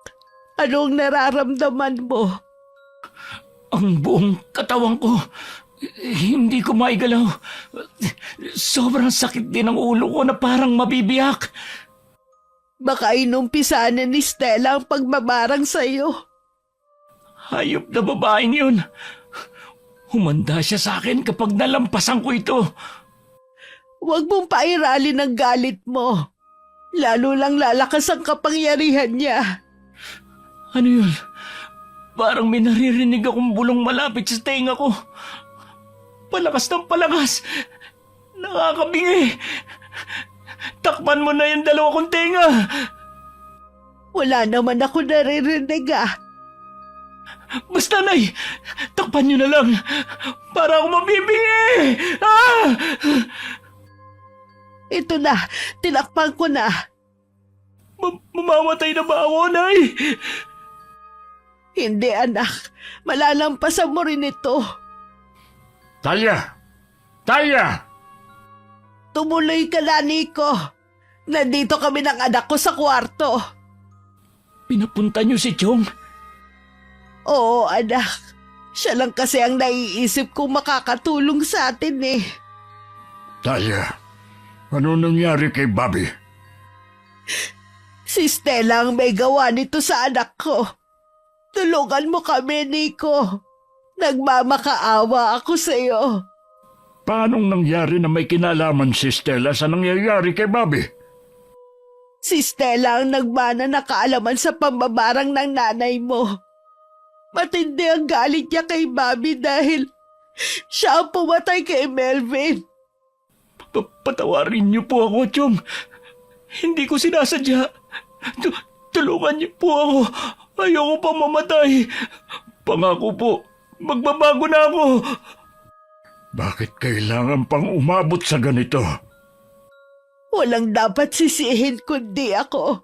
anong nararamdaman mo? Ang buong katawan ko, hindi ko maigalaw. Sobrang sakit din ang ulo ko na parang mabibiyak. Baka inumpisa na ni Stella ang pagbabarang sa'yo. Hayop na babaeng yun. Humanda siya sa akin kapag nalampasan ko ito. Huwag mong pairalin ang galit mo. Lalo lang lalakas ang kapangyarihan niya. Ano yun? Parang may naririnig akong bulong malapit sa tenga ko. Palakas ng palakas. Nakakabingi. Takpan mo na yung dalawa kong tenga. Wala naman ako naririnig Basta, Nay, takpan niyo na lang para ako mabibingi. Ah! Ito na, tinakpan ko na. Mamamatay na ba ako, Nay? Hindi anak, malalampasan mo rin ito. Talia! Talia! Tumuloy ka na, Nico. Nandito kami ng anak ko sa kwarto. Pinapunta niyo si Chong. Oo, anak. Siya lang kasi ang naiisip kong makakatulong sa atin eh. Talia, ano nangyari kay Bobby? Si Stella ang may gawa nito sa anak ko. Tulungan mo kami, Nico. Nagmamakaawa ako sa iyo. Paanong nangyari na may kinalaman si Stella sa nangyayari kay Bobby? Si Stella ang nagmana na kaalaman sa pambabarang ng nanay mo. Matindi ang galit niya kay Bobby dahil siya ang pumatay kay Melvin. Patawarin niyo po ako, Chong. Hindi ko sinasadya. Tulungan niyo po ako. Ayoko pa mamatay. Pangako po, magbabago na ako. Bakit kailangan pang umabot sa ganito? Walang dapat sisihin kundi ako.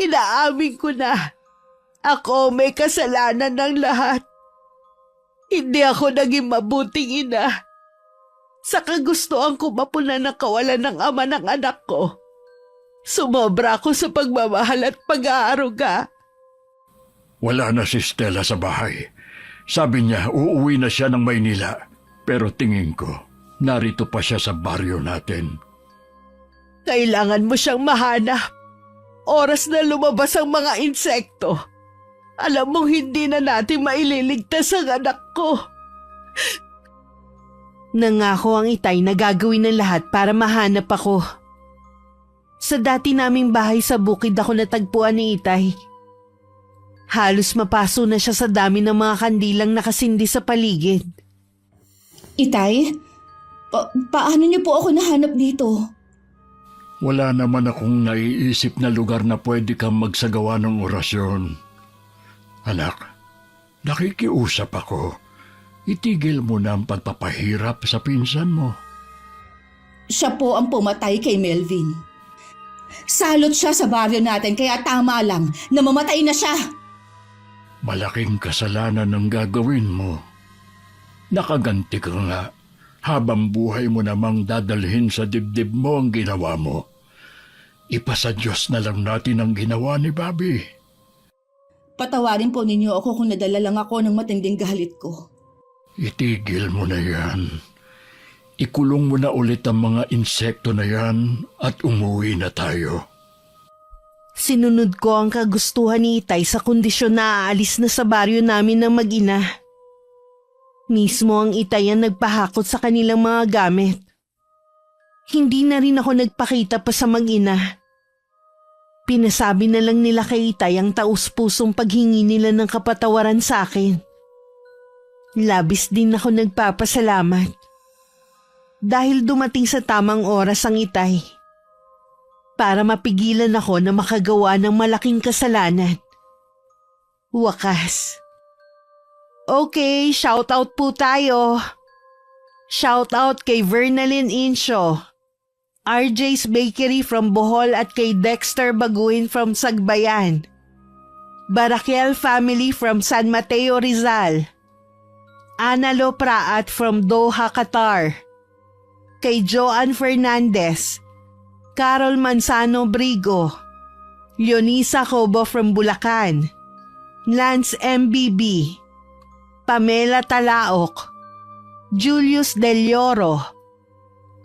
Inaamin ko na. Ako may kasalanan ng lahat. Hindi ako naging mabuting ina. Sa kagustuhan ko mapunan ng kawalan ng ama ng anak ko. Sumobra ako sa pagmamahal at pag-aaruga. Wala na si Stella sa bahay. Sabi niya uuwi na siya ng Maynila. Pero tingin ko, narito pa siya sa baryo natin. Kailangan mo siyang mahanap. Oras na lumabas ang mga insekto. Alam mong hindi na natin maililigtas ang anak ko. Nangako ang itay na gagawin ng lahat para mahanap ako. Sa dati naming bahay sa bukid ako natagpuan ni itay. Halos mapaso na siya sa dami ng mga kandilang nakasindi sa paligid. Itay, paano niyo po ako nahanap dito? Wala naman akong naiisip na lugar na pwede kang magsagawa ng orasyon. Anak, nakikiusap ako. Itigil mo na ang pagpapahirap sa pinsan mo. Siya po ang pumatay kay Melvin. Salot siya sa baryo natin kaya tama lang na mamatay na siya. Malaking kasalanan ang gagawin mo. Nakaganti ka nga. Habang buhay mo namang dadalhin sa dibdib mo ang ginawa mo. Ipasa Diyos na lang natin ang ginawa ni Bobby. Patawarin po ninyo ako kung nadala lang ako ng matinding galit ko. Itigil mo na yan. Ikulong mo na ulit ang mga insekto na yan at umuwi na tayo. Sinunod ko ang kagustuhan ni itay sa kondisyon na aalis na sa baryo namin ng mag-ina. Mismo ang itay ang nagpahakot sa kanilang mga gamit. Hindi na rin ako nagpakita pa sa mag-ina. Pinasabi na lang nila kay itay ang taus-pusong paghingi nila ng kapatawaran sa akin. Labis din ako nagpapasalamat. Dahil dumating sa tamang oras ang itay. Para mapigilan ako na makagawa ng malaking kasalanan. Wakas. Okay, shoutout po tayo. Shoutout kay Vernalyn Insyo, RJ's Bakery from Bohol at kay Dexter Baguhin from Sagbayan. Baraquiel family from San Mateo, Rizal. Analo Praat from Doha, Qatar. Kay Joan Fernandez, Carol Manzano Brigo, Leonisa Cobo from Bulacan, Lance MBB, Pamela Talaok, Julius Del Lloro.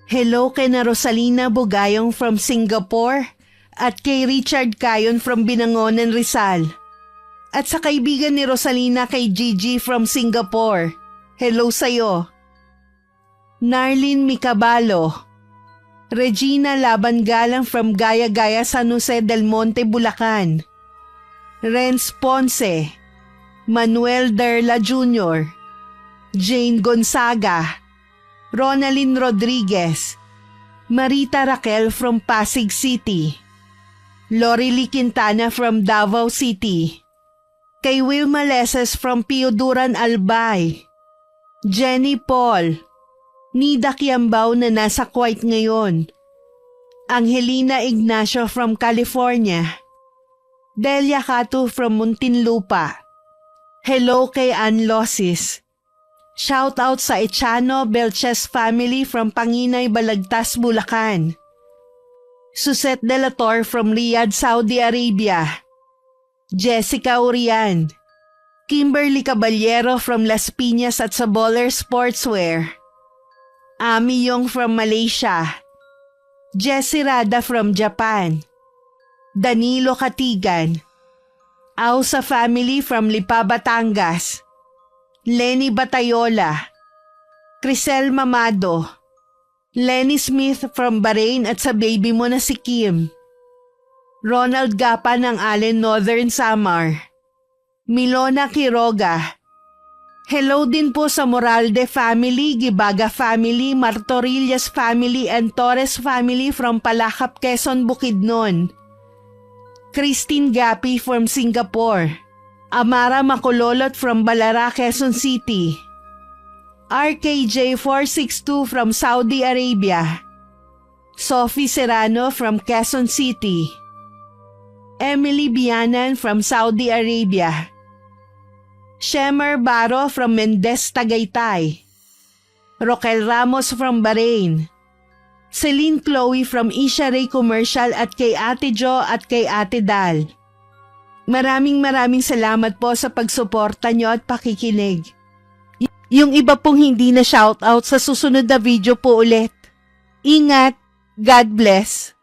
Hello kay na Rosalina Bugayong from Singapore at kay Richard Cayon from Binangonan, Rizal. At sa kaibigan ni Rosalina kay Gigi from Singapore. Hello sa'yo. Narlene Micabalo, Regina Laban Galang from Gaya-Gaya, San Jose del Monte, Bulacan. Renz Ponce, Manuel Derla Jr., Jane Gonzaga, Ronalyn Rodriguez, Marita Raquel from Pasig City, Lorely Quintana from Davao City, kay Wilma Leses from Pioduran Albay, Jenny Paul, Nida Kiambao na nasa Kuwait ngayon, Angelina Ignacio from California, Delia Catu from Muntinlupa. Hello kay Ann Losis. Shout out sa Echano Belches family from Panginay, Balagtas, Bulacan. Susette De La Torre from Riyadh, Saudi Arabia. Jessica Urian. Kimberly Caballero from Las Piñas at Saboler Sportswear. Ami Yong from Malaysia. Jessie Rada from Japan. Danilo Katigan. Ausa family from Lipa, Batangas. Lenny Batayola. Crisel Mamado. Lenny Smith from Bahrain at sa baby mo na si Kim. Ronald Gapa ng Allen Northern Samar. Milona Quiroga. Hello din po sa Moralde family, Gibaga family, Martorillas family and Torres family from Palakap, Quezon, Bukidnon. Christine Gapi from Singapore. Amara Makulolot from Balara, Quezon City. RKJ 462 from Saudi Arabia. Sophie Serrano from Quezon City. Emily Bianan from Saudi Arabia. Shemer Baro from Mendez, Tagaytay. Roquel Ramos from Bahrain. Celine Chloe from Isha Ray Commercial at kay Ate Jo at kay Ate Dal. Maraming salamat po sa pagsuporta nyo at pakikinig. Yung iba pong hindi na shoutout sa susunod na video po ulit. Ingat! God bless!